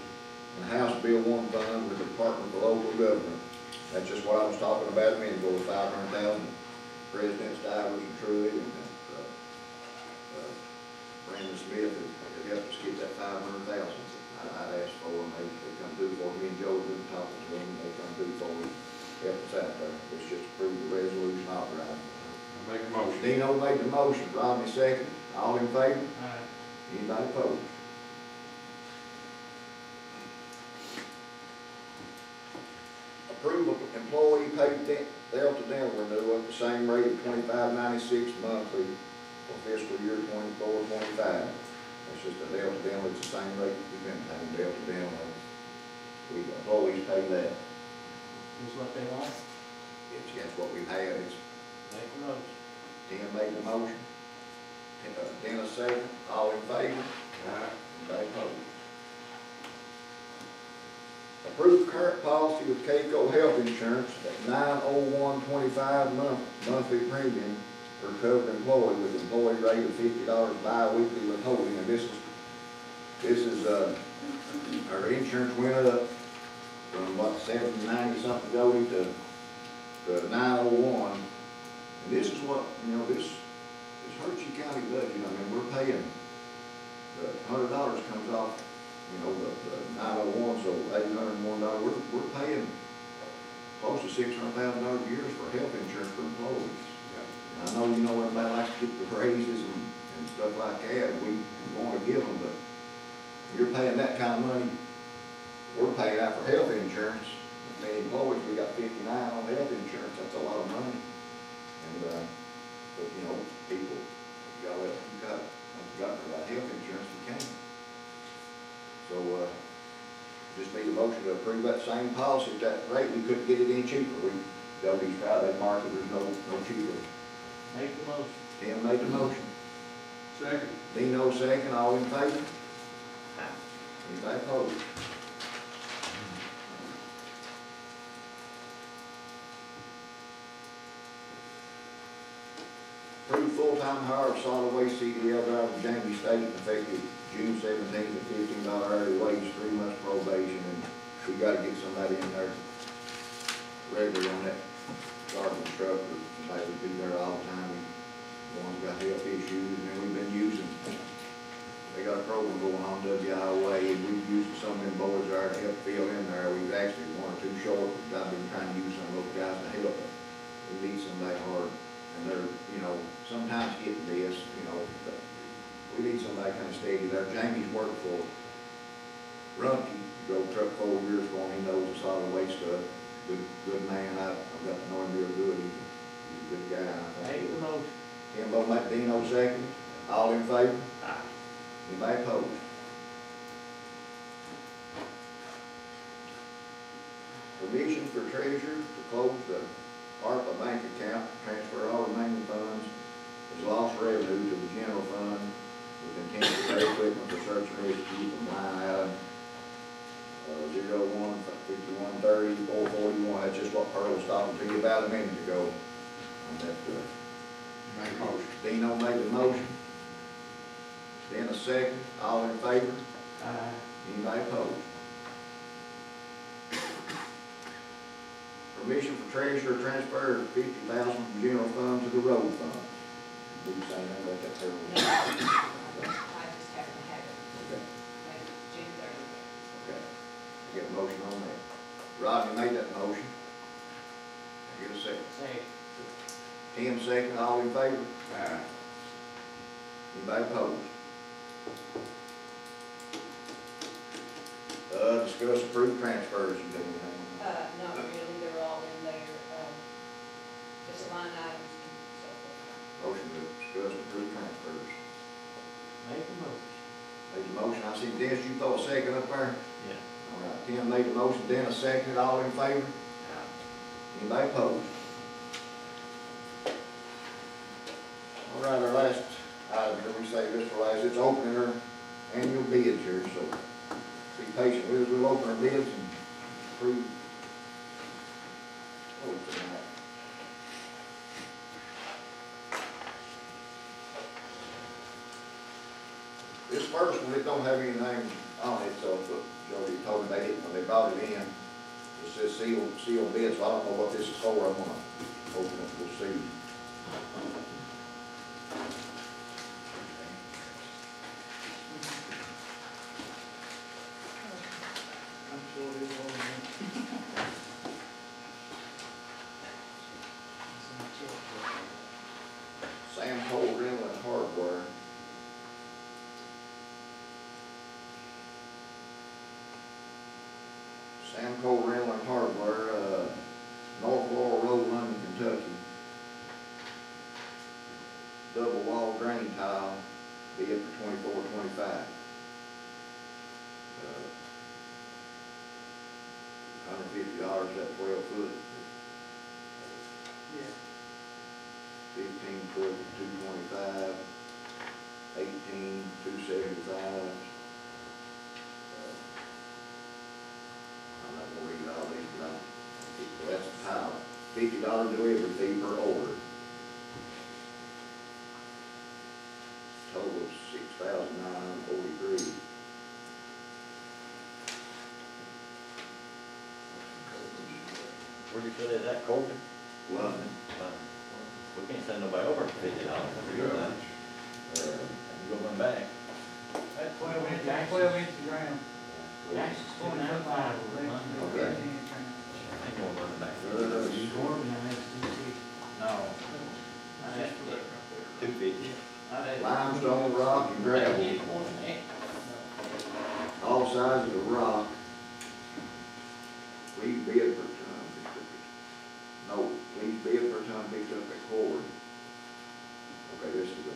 and House Bill 1 fund with the Department of Local Government. That's just what I was talking about a minute ago, with $500,000. President Stivers and Truett and Brandon Smith had helped us get that $500,000. I'd asked for them, they come through for me, and Joe was been talking to them, they come through for me, help us out there. Let's just approve the resolution authorizing. Make a motion. Dino made the motion, Rodney second. All in favor? Alright. Anybody opposed? Approve of employee paid Delta dental renewal at the same rate of $25.96 monthly for fiscal year 24-25. That's just a Delta dental, it's the same rate we've been paying Delta dental. We employees pay that. Is what they want. That's what we've had. It's Make a motion. Tim made the motion. Dennis second. All in favor? Anybody opposed? Approve current policy with KCO Health Insurance at $901.25 monthly premium for covered employee with employee rate of $50 bi-weekly withholding. And this is our insurance went up from what, 790 something Jody to 901. And this is what, you know, this hurts your county budget. I mean, we're paying, the $100 comes off, you know, the 901, so $801, we're paying close to $600,000 a year for health insurance for employees. And I know, you know, everybody likes to get the raises and stuff like that, and we want to give them, but you're paying that kind of money. We're paying out for health insurance. Many employees, we got 59 on health insurance, that's a lot of money. And, but you know, people, you got for that health insurance, you can't. So, just need a motion to approve that same policy at that rate. We couldn't get it any cheaper. Jody's Friday market, there's no cheaper. Make the motion. Tim made the motion. Second. Dino second, all in favor? Anybody opposed? Approved full-time hire of solid waste CDL driver Jamie State effective June 17th at $15 hourly wage, 3 months probation, and we gotta get somebody in there regularly on that garbage truck, or somebody would be there all the time. One's got health issues, and then we've been using, they got a program going on WIOA, and we've used some of them boys there to help fill in there. We've actually 1 or 2 short, but I've been trying to use some of those guys to help them. We need somebody hard, and they're, you know, sometimes getting this, you know, but we need somebody kind of steady there. Jamie's worked for Rumpke, drove truck 4 years for him, he knows the solid waste stuff. Good man, I've got to know him real good, he's a good guy. Make the motion. Kimbo Dino second, all in favor? Aye. Anybody opposed? Permission for treasurer to close the ARPA bank account, transfer all remaining funds as lost revenue to the general fund with intent to pay equipment for search and rescue from line item 01-5130-441. That's just what Pearl was talking to you about a minute ago on that. Make a motion. Dino made the motion. Then a second, all in favor? Aye. Anybody opposed? Permission for treasurer to transfer $50,000 from general fund to the road fund. Did you say anything about that, Pearl? No, I just happen to have it, Okay, like June 30th. okay. Get a motion on that. Rodney made that motion. Get a second. Second. Tim second, all in favor? Aye. Anybody opposed? Discuss approved transfers, you do anything? Not really, they're all in there, just line items and so forth. Motion to discuss approved transfers. Make the motion. Made the motion, I see Dennis, you throw a second up there? Yeah. All right, Tim made the motion, Dennis seconded, all in favor? Anybody opposed? All right, our last item here, we say this for last, it's opening our annual bids here, so be patient with us, we'll open our bids and approve. Oh, it's in that. This first one, it don't have anything on it, so Jody told me they didn't, when they brought it in, it says sealed bid, so I don't know what this is for, I'm gonna open it, we'll see. I'm sure it is all in Sam Cole Rental and Hardware. Sam Cole Rental and Hardware, North Laurel Road, London, Kentucky. Double wall drain tile, bid for $24.25. $150, that 12 foot. Yeah. 15 foot, 225, 18, 275. I'm not gonna read all these, but that's the tile. $50 delivery fee per order. Total of $6,943. Where you feel that Colton? Well, We can't send nobody over for $50, that's your lunch. You go run back. That's 12 inch ground. Jackson's going out five. Okay. I ain't gonna run back. No. $250. limestone, rock, and gravel, all sizes of rock. Please bid per ton, picked up at- no, please bid per ton picked up at Cord. Okay, this is a.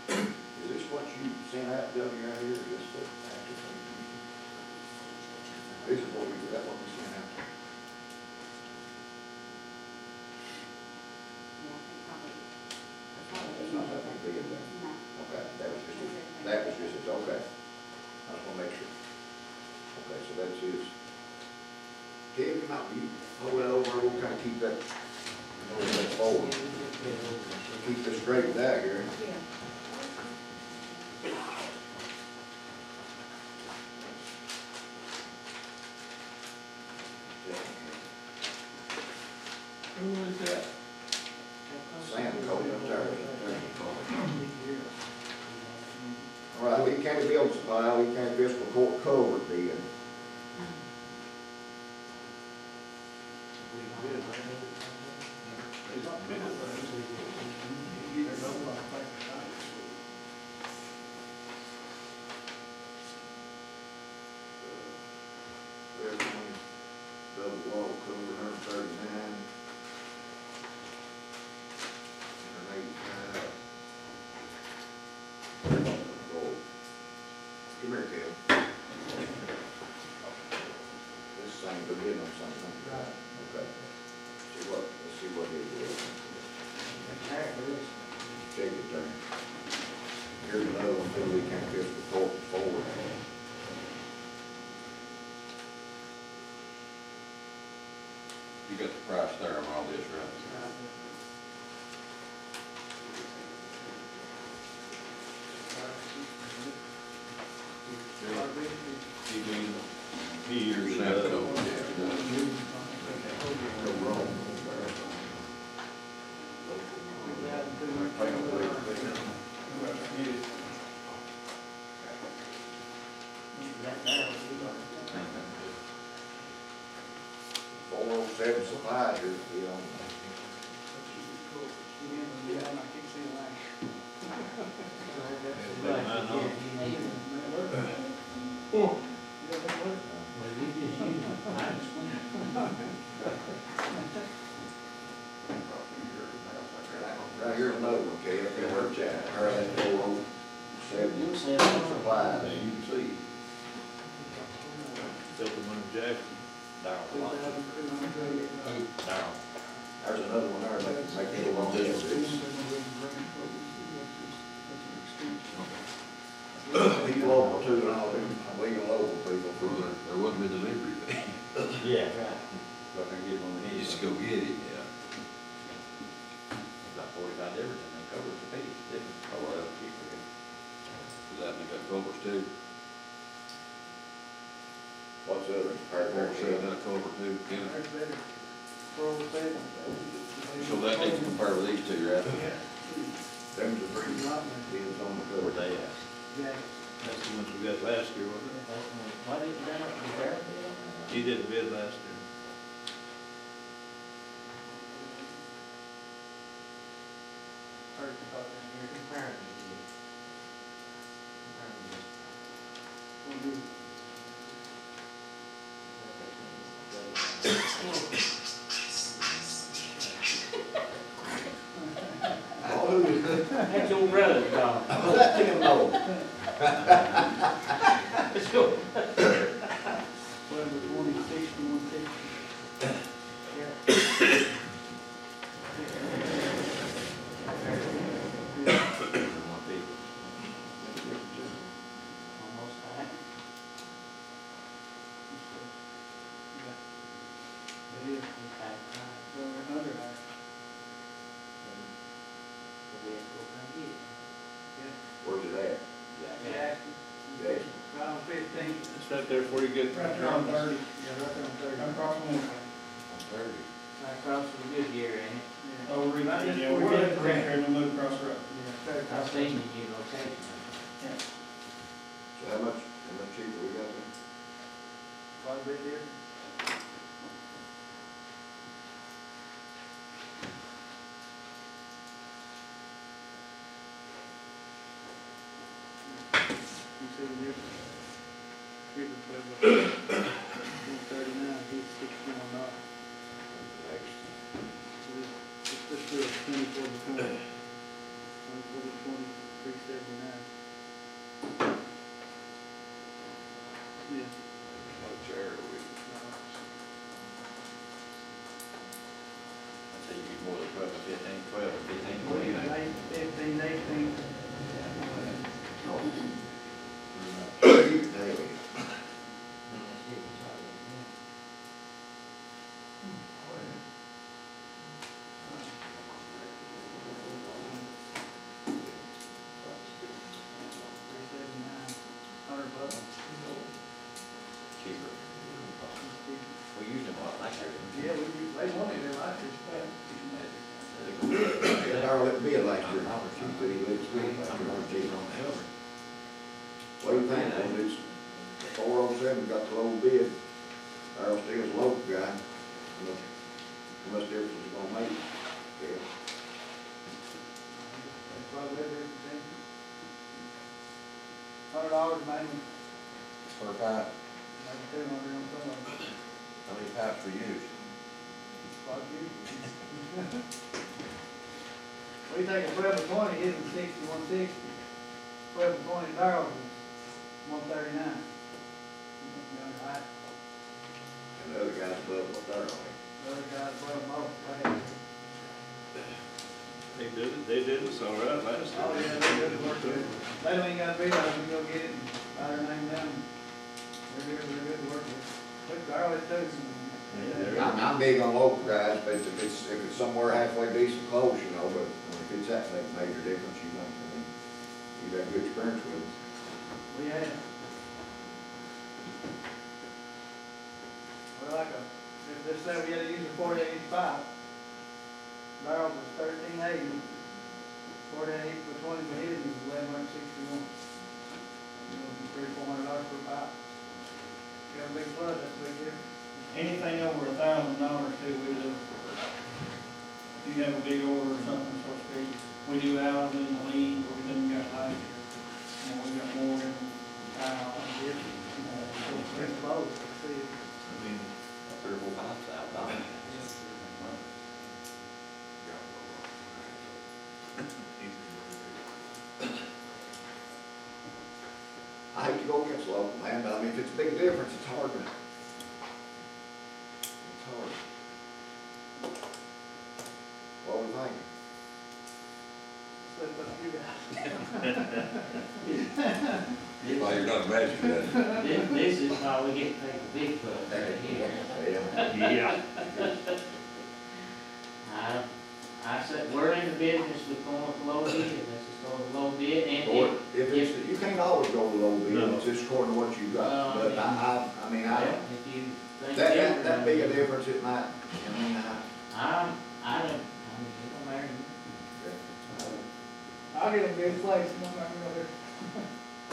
Is this what you sent out, W, right here, or just the actual thing? This is what we, that's what we sent out. That's not that big deal then. Okay, that was just, his, okay. I just wanna make sure. Okay, so that's his. Tim, come out, you hold that over, we'll kinda keep that, hold that forward. Keep this straightened out here. Who is that? Sam Cole, all right, Lee County Building Supply, Lee County Fiscal Court culvert bid. There's one, double wall culvert, 139. 185. Come here, Kel. This thing, go get on something. Right. Okay. Let's see what it is. Check it there. Here's another one, too, we can't just report forward. You got the price there on all this, right? Here's Snap the, coat, No wrong. That 407 supplies here, you know. Right here's another one, Kel, it works out, or that 407 supplies, you can see. Delta One Jackson. There's another one there, make it go on this. He's local too, and all them, we local people. There wouldn't be delivery fee. Yeah, right. So I can get one of You these. just go get it, yeah. About 45 difference, and they cover the piece, different. Oh, well. Does that make up covers too? What's the other? Is that a cover too, Ken? That's better. 407. So that needs to compare with these two, right? Them's the three bids on the Where cover. they at? Yeah. That's the ones we got last year, wasn't it? Why didn't that up the barrel? He didn't bid last year. That's your brother, dog. Let him know. Let's go. Whatever, 2060, 160. Almost back. It is. Okay, So another half. Step there before you get. Right there on 30. Yeah, right there on 30. Across from Winter. Right across from the good year, ain't it? Yeah. Oh, we're, Right just yeah, before we're you getting hit the right ramp. there and then move across the road. Yeah, straight I've across. seen the new location. So how much cheaper we got there? Quite a bit different. You see the difference? Here's the $139, he's $61. Let's do it 24 to 20. 24 to 20, $379. Yeah. I'd say you get more than 12 to 15, 12 to 15, 20. 15, 18. You can tell me. $100. Cheaper. We used them what, last year? Yeah, they wanted it last year. Yeah, Darrell, it'd be a last year, but he lives with last year, on cheap on that. What do you think, when it's 407, got the low bid, Darrell Steele's a local guy, how much difference is it gonna make? Yeah. That's probably $100 maybe, Per pipe, maybe 200 on some of them. how many pipes we use? Quite a few. We take a 12 to 20, hit them 60, 160. 12 to 20 barrels is 139. Right. And the other guy's above what Darrell is. The other guy's 12 more. Right. They did us all right last Oh, time. yeah, they do the work good. They don't even got to be there, we can go get it and write their name down. They're good to work with. Look, Darrell is too. I'm big on local guys, but if it's somewhere halfway decent close, you know, but if it's that major difference, you think, I mean, you've had good experience with it. We had. Well, like if this said we had to use a 48-inch pipe, barrels was 1380, 48 for 20 for his was 1161. You know, $300-400 per pipe. You got a big flood, that's a big difference. Anything over $1,000 too, we do. If you have a big order or something, so to speak, we do out in the lean, but we didn't got last year. You know, we got more in It's close, see it. I mean, 3 or 4 pipes out, done. I hate to go against local, man, but I mean, if it's a big difference, it's hard to. It's hard. What we thinking? That's up to you guys. Well, you're not imagining that. This is why we get to take a big foot right here. Yeah. Yeah. I said, we're in the business with going with low bid, let's just go with low bid, and Or if it's, you can't always go with low bid, No. it's just according to what you got, but I mean, if you think that different. big a difference, it might, I mean, I don't, it don't matter. I'll get a big place, no matter what.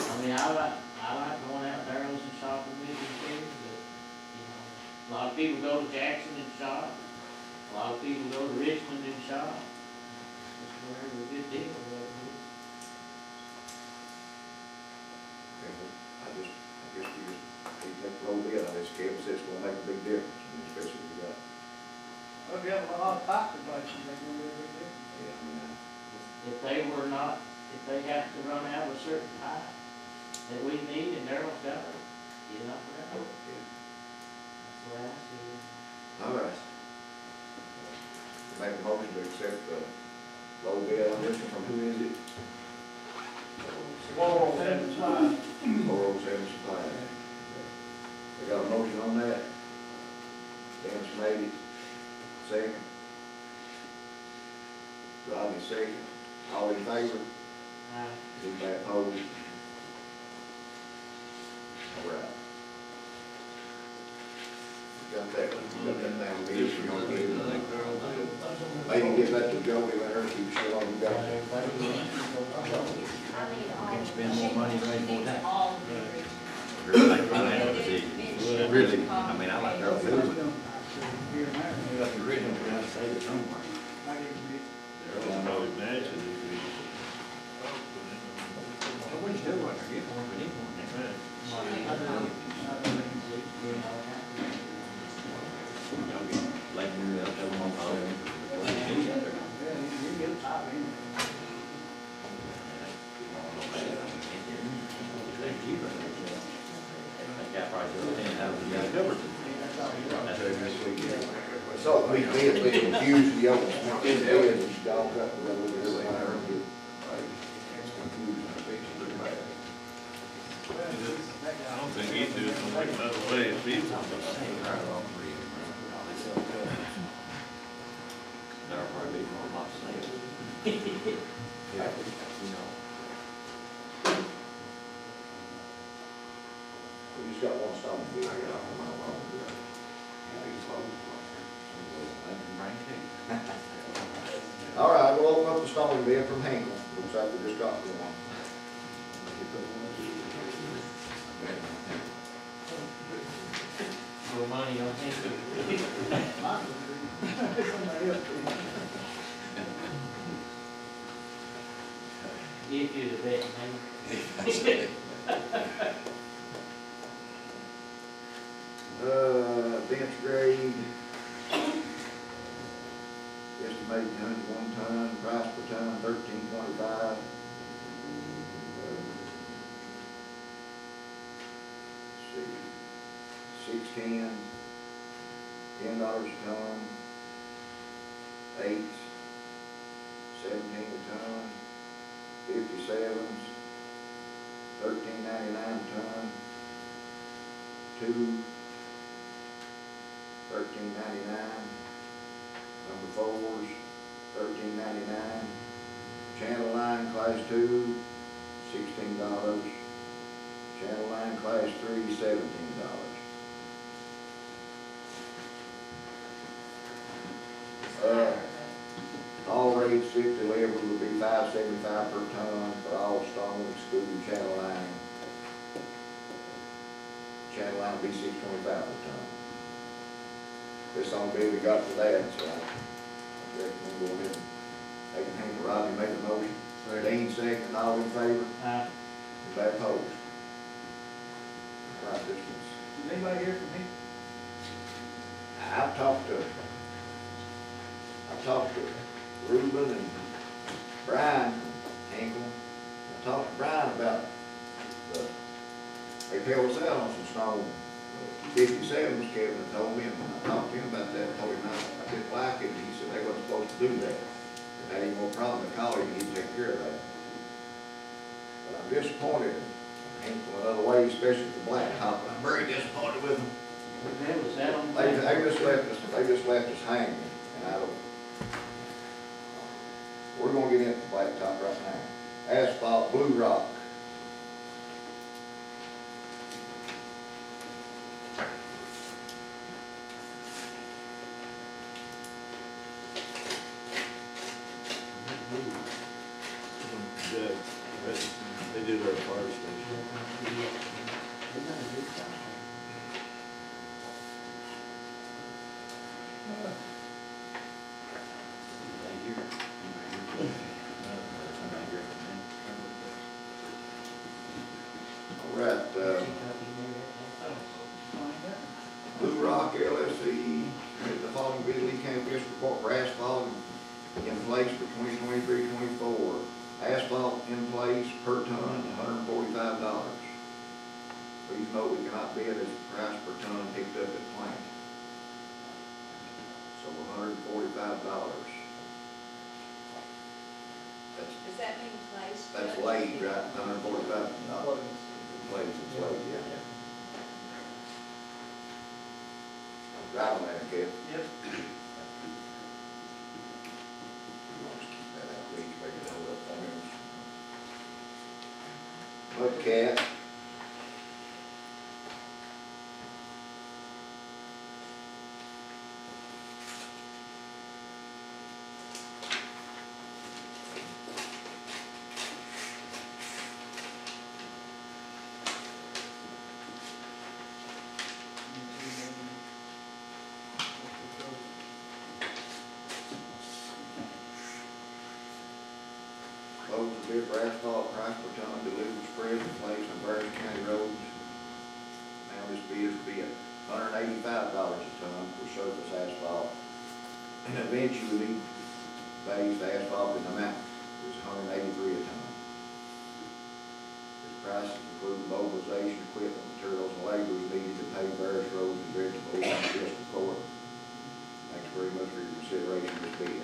I mean, I like going out there and shopping with you too, but, you know, a lot of people go to Jackson and shop. A lot of people go to Richmond and shop. Just wherever a good deal, I guess you take a low bid on this, Kevin says it's gonna make a big difference, I mean, especially if you got, Well, if you have a lot of pipe replacement, they're gonna be a big difference. yeah, I mean, if they were not, if they have to run out of a certain pipe that we need and Daryl's got it, get it off the ground. That's the way I see it. all right. Make a motion to accept the low bid on this one from who is it? 407. 407 Supply. We got a motion on that. Dennis made it. Second. Rodney second. All in favor? Anybody opposed? All right. got that down here, she gonna get it. Maybe get that to Jody, let her keep sure on the gun. I need all. Can spend more money, raise more Needs tax. all the original. Really, I mean, I like We their don't, food. here and there. You got the original, but I say it somewhere. I give you. I know it matches if we. So what you do, like, get one, we need one. Y'all get, like, you have one call. Yeah, you get a top in. That price of 10,000, you got covered. That's very sweet. So, we did, we confused the others, in the areas, it's all got, we gotta look at everything, I heard it. It's confusing, I think it's pretty bad. I don't think he'd do it no like another way if he was. That'll probably be more my sale. Yeah, you know. We just got one stone to do. All right, we'll open up the stone bid from Hinkle, looks like we just got one. More money on him. Somebody else. If you're the bet, man. Bench grade. Estimated 101 ton, price per ton, $13.25. See, 610, $10 a ton, 8, 17 a ton, 57s, $13.99 a ton, 2, $13.99. Number 4s, $13.99. Channel line class 2, $16. Channel line class 3, $17. All rates 50 delivery would be $5.75 per ton for all stone, excluding channel line. Channel line would be $6.25 per ton. This on bid we got for that, so I reckon we'll go ahead and take a hand. Rodney made the motion. Dean second, all in favor? Anybody opposed? All right, this one's. Is anybody here from me? I've talked to Reuben and Brian from Hinkle. I talked to Brian about they held us out on some stone, 57s, Kevin had told me, and I talked to him about that, told him I didn't like it, and he said they wasn't supposed to do that. If they had any more problem, they call him, and he'd take care of that. But I'm disappointed in Hinkle in other ways, especially the blacktop, I'm very disappointed with them. What the hell was that on the? They just left us hanging, and I don't. We're gonna get into blacktop right now. Asphalt, blue rock. They did our fire station. All right, Blue Rock LSE, the following bid, Lee County Fiscal report for asphalt in place for 2023-24. Asphalt in place per ton, $145. Please note we cannot bid as price per ton picked up at plant. So $145. Does that mean place? That's laid, right, $145. Place, it's laid, yeah. Right on that, Kev. Yep. was a bid for asphalt price per ton delivered spread in place on various county roads. Now this bid is be $185 a ton for surface asphalt. And eventually, base asphalt in the mountain is $183 a ton. This price includes mobilization, equipment, materials, and laborers needed to pave various roads and bridges below the fiscal court. Thanks very much for your consideration of this bid.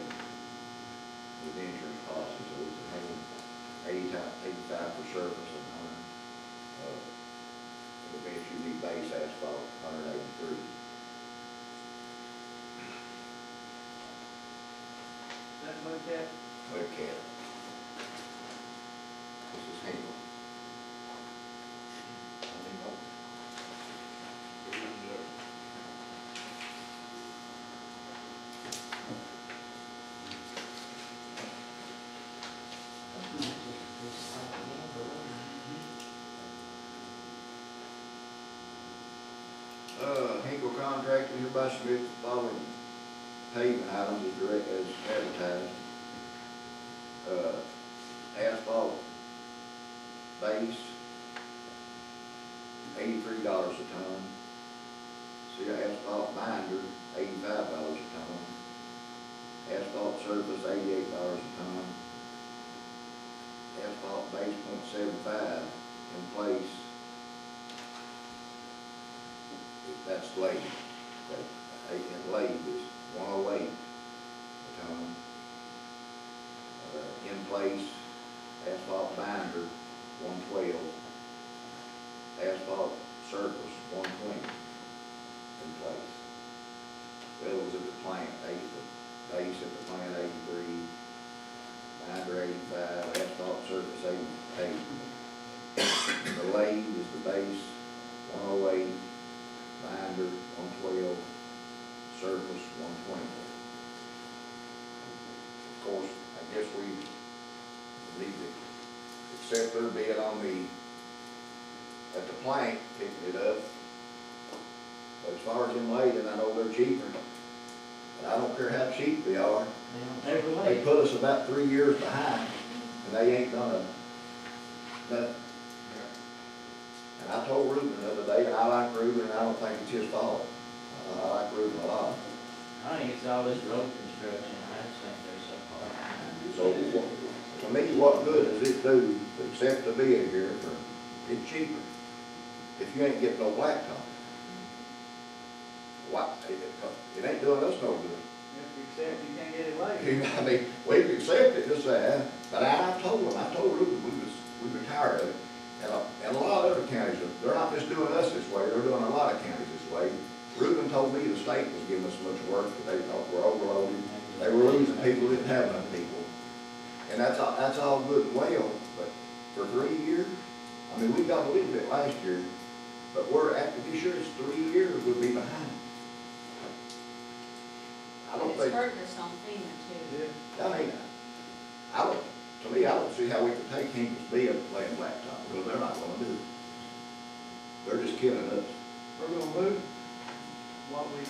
With the insurance policy, so it's $185 for surface and eventually need base asphalt, $183. That mud cap, Mudcat. This is Hinkle. Hinkle Contracting hereby submits the following pavement items as direct as advertised. Asphalt base, $83 a ton. See, asphalt binder, $85 a ton. Asphalt surface, $88 a ton. Asphalt base, .75 in place. That's laid. And laid is 108 a ton. In place, asphalt binder, 112. Asphalt surface, 120 in place. The other was at the plant, base at the plant, 83. Binder, 85. Asphalt surface, 88. The laid is the base, 108. Binder, 112. Surface, 120. Of course, I guess we need to accept their bid on the, at the plant, picking it up. But as far as them laid, and I know they're cheaper, but I don't care how cheap they are. They put us about 3 years behind, and they ain't done nothing. And I told Ruben the other day, and I like Ruben, and I don't think it's his fault. I like Ruben a lot. I think it's all this road construction, I just think they're so far behind. So, to me, what good does it do to accept the bid here for, it's cheaper, if you ain't getting no blacktop? Why, it ain't doing us no good. if you accept, you can't get it later. I mean, we can accept it, just say, but I told Ruben, we were tired of it. And a lot of other counties, they're not just doing us this way, they're doing a lot of counties this way. Ruben told me the state was giving us so much work that they thought were overloaded. They were losing people, didn't have enough people. And that's all good and well, but for 3 years, I mean, we got a little bit last year, but we're, after this year, it's 3 years, we'll be behind. I don't It's think, hurting us on FEMA too. Yeah. I mean, to me, I don't see how we can take Hinkle's bid and lay in blacktop, because they're not gonna do it. They're just killing us. We're gonna lose what we,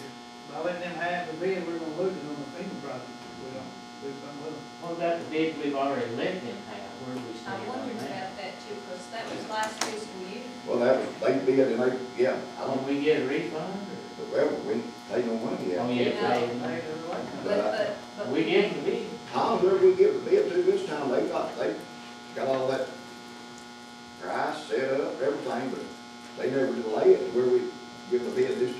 by letting them have the bid, we're gonna lose it on the FEMA project if we don't do something with them. What about the bids we've already let them have, where do we I stand on wondered that? about that too, because that was last fiscal year. Well, that was, they bid and they, yeah, I Don't don't, we get a refund, or? well, we pay no money Oh, yet. yeah, No. they, But we give them the bid. Tom's where we give the bid to this time, they got all that price set up, everything, but they never delay it to where we give the bid this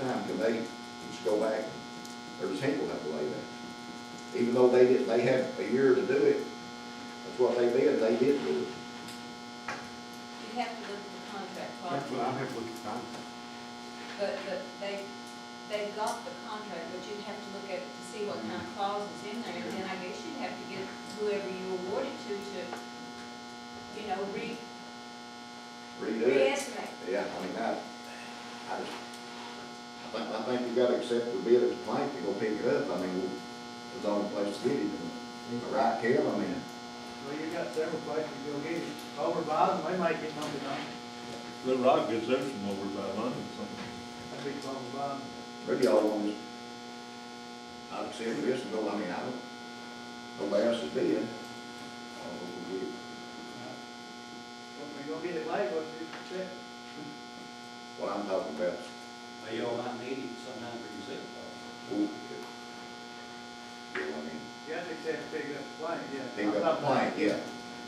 time, can they just go back, or does Hinkle have to lay that? Even though they had a year to do it, that's what they did do it. you have to look at the contract. That's what I have with the contract. But they've got the contract, but you'd have to look at it to see what kind of clause is in there, and then I guess you'd have to get whoever you award it to, Redo it. re-estimate. Yeah, I mean, I think we gotta accept the bid as a plank to go pick it up. I mean, it's the only place to get it. Right, Kel, I mean, Well, you've got several places to go get it. Over by them, they might get numbers on it. Little Rock gets theirs from over by London or something. That'd be over by them. maybe y'all want to, I'd accept this and go, I mean, nobody else is bid. get it late, what you check? What I'm talking about, You all might need it sometime for yourself, though. ooh, yeah, I mean, You have to accept to pick up the plane, yeah. pick up the plane, yeah.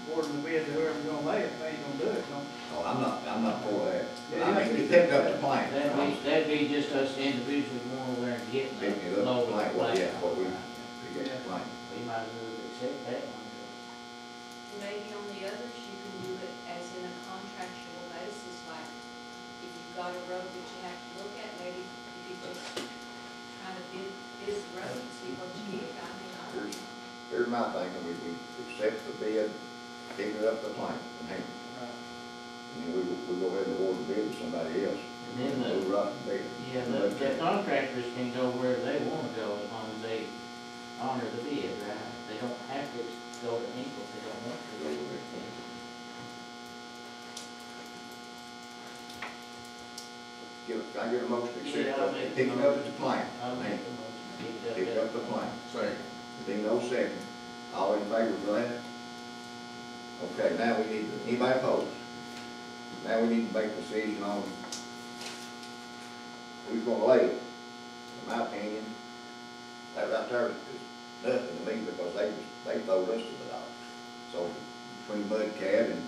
Awarding the bid to whoever's gonna lay it, if they ain't gonna do it, don't. No, I'm not for that. Yeah, I mean, you pick up the plane. That'd be just us individually going over there and getting it. Picking it up the plane, well, yeah, what we, pick up the plane. We might as well accept that one. Maybe on the others, you can do it as in a contractual basis, like if you've got a road that you have to look at, maybe you could just try to bid the road and see what you get. I mean, I don't know. Here's my thinking, we accept the bid, pick it up the plane, and hang it. And then we go ahead and award the bid to somebody else. And then We'll rock the bid. the contractors can go wherever they wanna go as long as they honor the bid, right? They don't have to go to Hinkle if they don't want to. Can I get a motion to accept Yeah, I'll that, make the pick it up the plane? I'll Hang make it. the motion. Pick up the plane. Second. Being no second, all in favor of that? Okay, now we need, anybody opposed? Now we need to make a decision on who's gonna lay it. In my opinion, that right there is nothing to me because they throwed us to the dogs. So between Mudcat and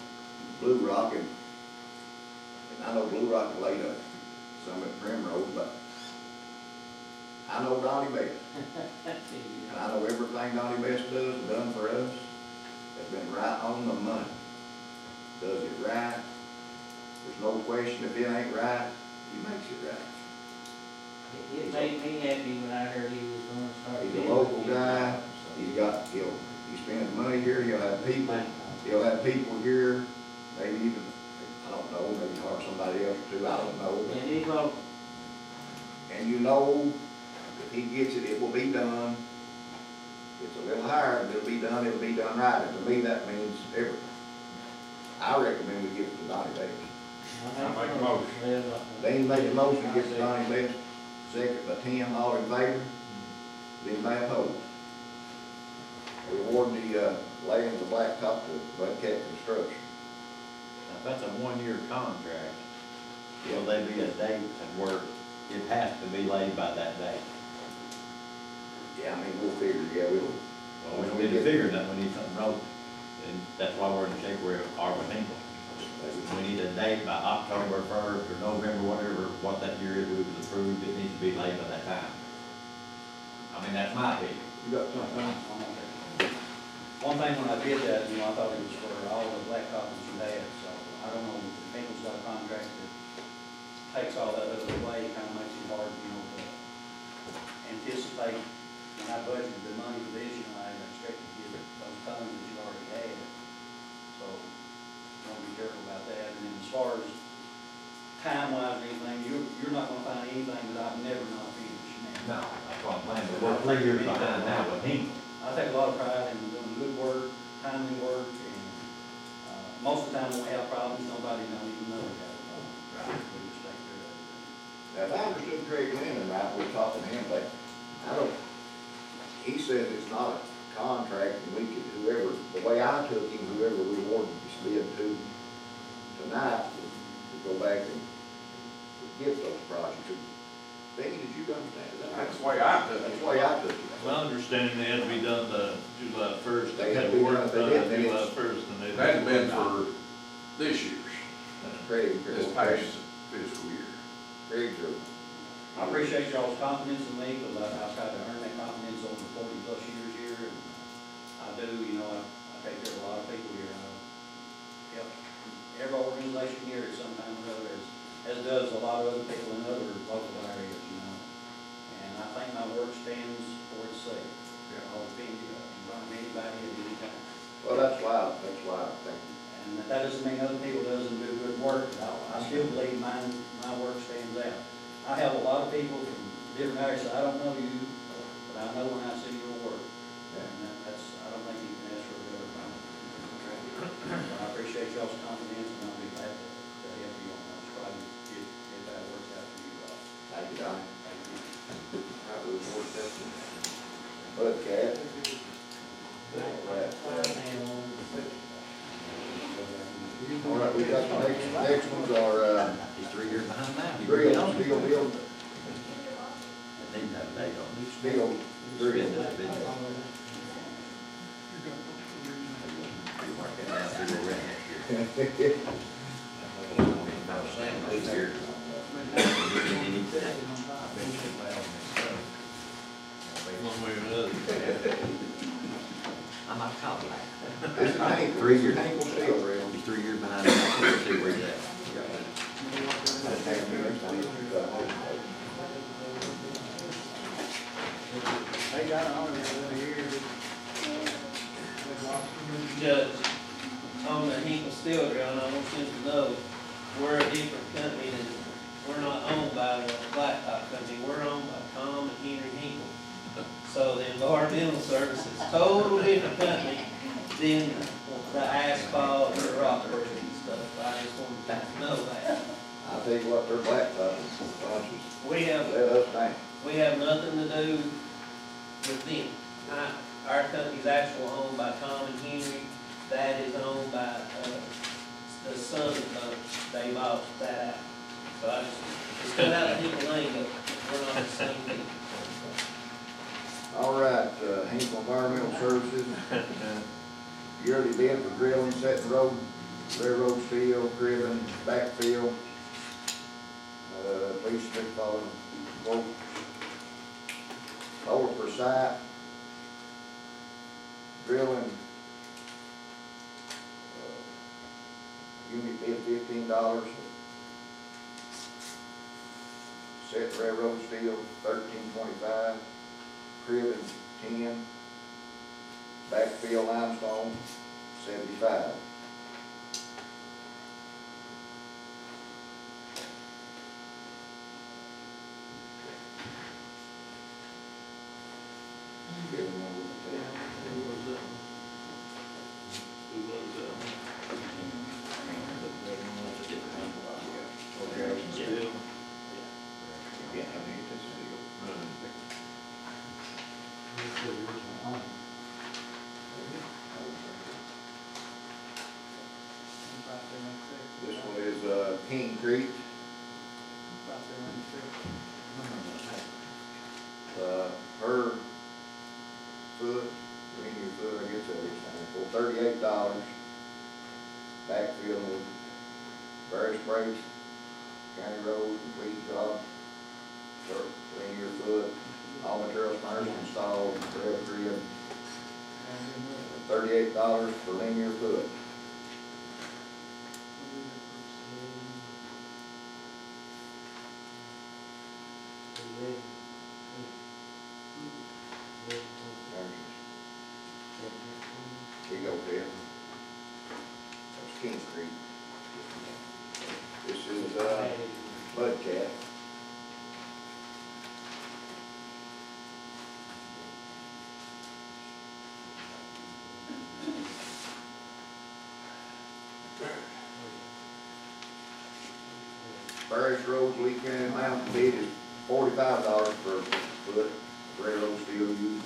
Blue Rock and I know Blue Rock laid up some at Primrose, but I know Donnie Best. And I know everything Donnie Best does, and done for us, has been right on the money. Does it right, there's no question if it ain't right, he makes it right. It made me happy when I heard he was gonna start. He's a local guy, he spends money here, he'll have people here, maybe even, I don't know, maybe hire somebody else too, I don't know. And he's local. And you know, if he gets it, it will be done. It's a little higher, but it'll be done right, and to me, that means everything. I recommend we give it to Donnie Davis. I make a motion. Dean made a motion to give it to Donnie Davis, second by Tim, all in favor? Anybody opposed? We award the, laying of the blacktop to Mudcat Construction. If that's a one-year contract, will there be a date and where it has to be laid by that date? Yeah, I mean, we'll figure, yeah, we'll. Well, we don't need to figure that, we need something wrote, and that's why we're in the shape we are with Hinkle. We need a date by October 1st or November, whatever, what that year is we was approved, it needs to be laid by that time. I mean, that's my opinion. You got something? One thing when I did that, I thought it was for all the blacktop that you had, so I don't know, if Hinkle's got a contract that takes all that other way, it kinda makes it hard, to anticipate. When I budgeted the money for this, I expected to get those tons that you already had. So, want to be careful about that. And then as far as time-wise or anything, you're not gonna find anything that I've never not finished now. No, that's what I'm saying, but we're 3 years behind now with Hinkle. I take a lot of pride in doing good work, timely work, and, most of the time when we have problems, nobody don't even know we have a problem. Right. We just take care of it. Now, if I understood Craig Lennon right, we're talking to him, but I don't, he says it's not a contract, and we could, whoever, the way I took him, whoever we awarded this bid to tonight, would go back and give those projects. Becky, did you understand that? That's the way I took it. That's the way I took it. My understanding, they had to be done by July 1st. They had to be done, they did, then July it's- 1st, and they. That had been for this year's, That's Craig. this past fiscal year. Craig's your, I appreciate y'all's confidence in me, because I've tried to earn that confidence over 40-plus years here, and I do, I take care of a lot of people here. Yep, every organization here is sometime or other, as does a lot of other people in other local areas, And I think my work stands for itself. I'll defend it in front of anybody at any time. well, that's why I think. And that doesn't mean other people doesn't do good work, but I still believe my work stands out. I have a lot of people from different areas, I don't know you, but I know when I see your work. And that's, I don't think you can ask for a better time. I appreciate y'all's confidence, and I'll be glad to help you on this project if that works out for you all. Thank you, Donnie. Thank you. All right, we'll award that to Mudcat. All right, we got the next ones are, He's 3 years behind now. He Grill, on it. steel build, They didn't have a date on it. steel grill. Spend it, spend it. You mark that down, see where we're at next year. This year. One way or another. I'm not calling that. This is Hank, 3 years. Hank will steel grill. He's 3 years behind now. Let's see where he's at. That's Hank Miller. They got on it in a year. Judge, on the Hinkle Steel Grill, and I want you to know, we're a different company than, we're not owned by the Blacktop Company, we're owned by Tom and Henry Hinkle. So the environmental service is totally different company than the asphalt or the rock work and stuff. I just want you to know that. I'll tell you what, they're blacktop bunches. We have, Let us down. we have nothing to do with them. Our company's actually owned by Tom and Henry, that is owned by, the son of, they bought that out. So I just, it's cut out of Hinkle Lane, but we're not the same thing. All right, Hinkle Environmental Services, yearly bid for drilling, setting road, railroad steel, cribbing, backfill. Please stick following quote. Over per site, drilling, unit bid $15. Set railroad steel, $13.25. Cribbing, 10. Backfill limestone, 75. This one is, King Creek, her foot, linear foot, I guess that is, for $38. Backfill with various breaks, county road, complete job, linear foot, all materials furnished, installed, rail grid. $38 for linear foot. Here you go, Bill. That's King Creek. This is, Mudcat. Parish Road, Lee County Mountain bid is $45 per foot, railroad steel used.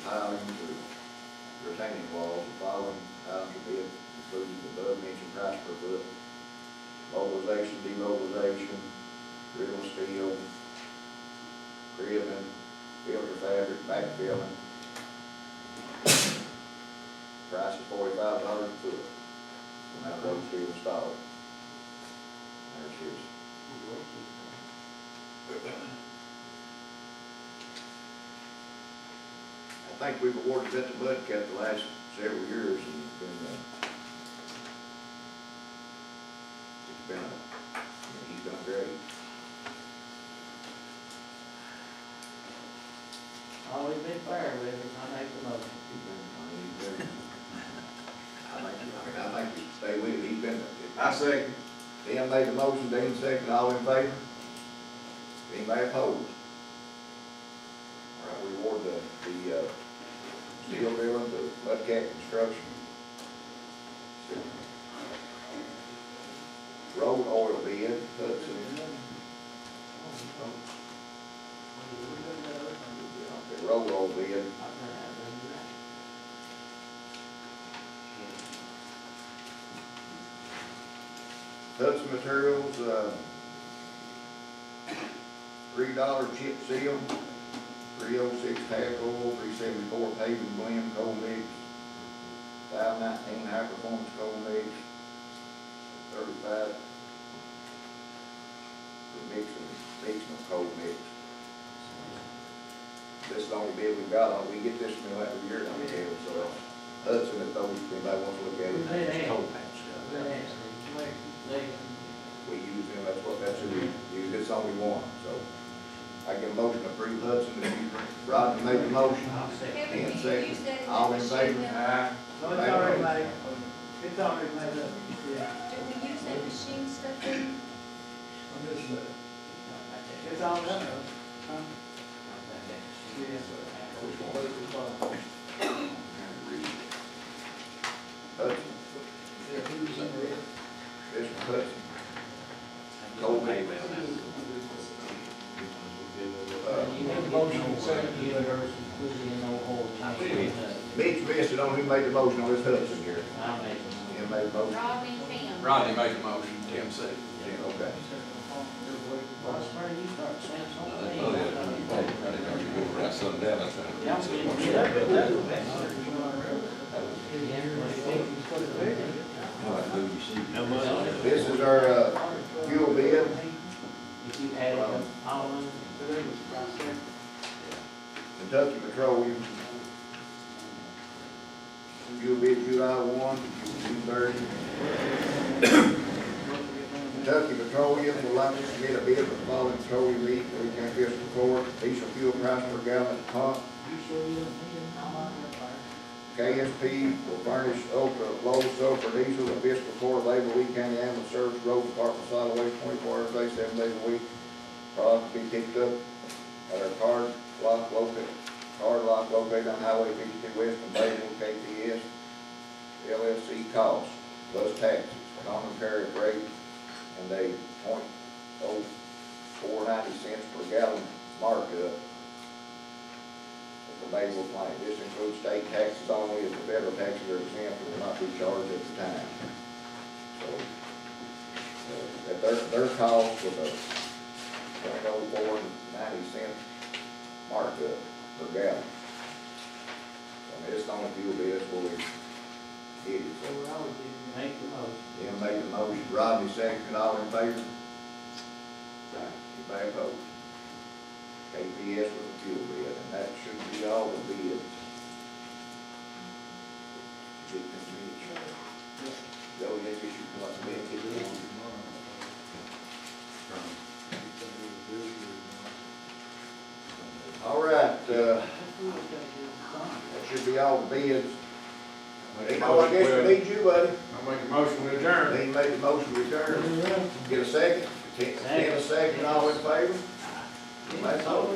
Pilings or retaining walls, the following items are bid, including the above mentioned price per foot. Mobilization, demobilization, griddle steel, cribbing, filter fabric, backfilling. Price is $45 a foot. And that road steel installed. There's his. I think we've awarded that to Mudcat the last several years, and it's been he's done great. Always been fair with it, I make the motion. I think we stay with it, he's been. I second. Dan made the motion, Dan seconded, all in favor? Anybody opposed? All right, we award the steel drilling to Mudcat Construction. Road oil bid, Hudson. Okay, road oil bid, Hudson Materials, $3 chip seal, 306 tack oil, 374 paving blend coal mix, 519 high performance coal mix, 35 for mixing of coal mix. This is the only bid we've got on. We get this mill every year, don't we, Kevin? So Hudson, if those, anybody wants to look at it, it's coal patch stuff. We use them, that's who we use, it's only one, so. I get a motion to approve Hudson, Rodney made the motion, Kevin, Ian do you second, use that in all the in machine favor? mill? Aye. No, it's already made, it's already made up, yeah. Do we use that machine stuff in? It's all done, huh? Yeah. Hudson, this is Hudson. Coal mix. You make a motion on second, you versus putting in no whole change. Mitch missed it on who made the motion on this Hudson here. I make a motion. Ian made the motion. Rodney and Tim. Rodney made the motion, Tim said. Yeah, okay. Well, spur, you start saying something. Oh, yeah. I didn't know you were gonna write something down, that's right. Y'all didn't get up with that. This is our, fuel bid. If you add up all of them. Kentucky Petroleum. Fuel bid July 1, 230. Kentucky Petroleum would like to submit a bid for the following petroleum leak for the county fiscal court. Diesel fuel price per gallon at the pump. KSP will furnish ultra low sulfur diesel to fiscal court labor Lee County Ambulance Service Road Department solid waste 24 hours a day, 7 days a week. Product to be picked up at our card lock located on Highway 52 West from Bayville, KPS. LLC cost plus taxes, common carrier rate, and a .0490 per gallon markup. The Bayville plant. This includes state taxes only, as the federal taxes are exempt and will not be charged at the time. So, at their cost with a .0490 markup per gallon. So, I mean, it's the only fuel bid where we did it. So, Make the motion. Tim made the motion, Rodney seconded, all in favor? Anybody opposed? KPS with the fuel bid, and that should be all the bids. Joe, you think you should come up and get it on? All right, that should be all the bids. Oh, I guess we need you, buddy. I'll make a motion to adjourn. Dean made the motion to adjourn. Get a second? Ten a second, all in favor? That's all.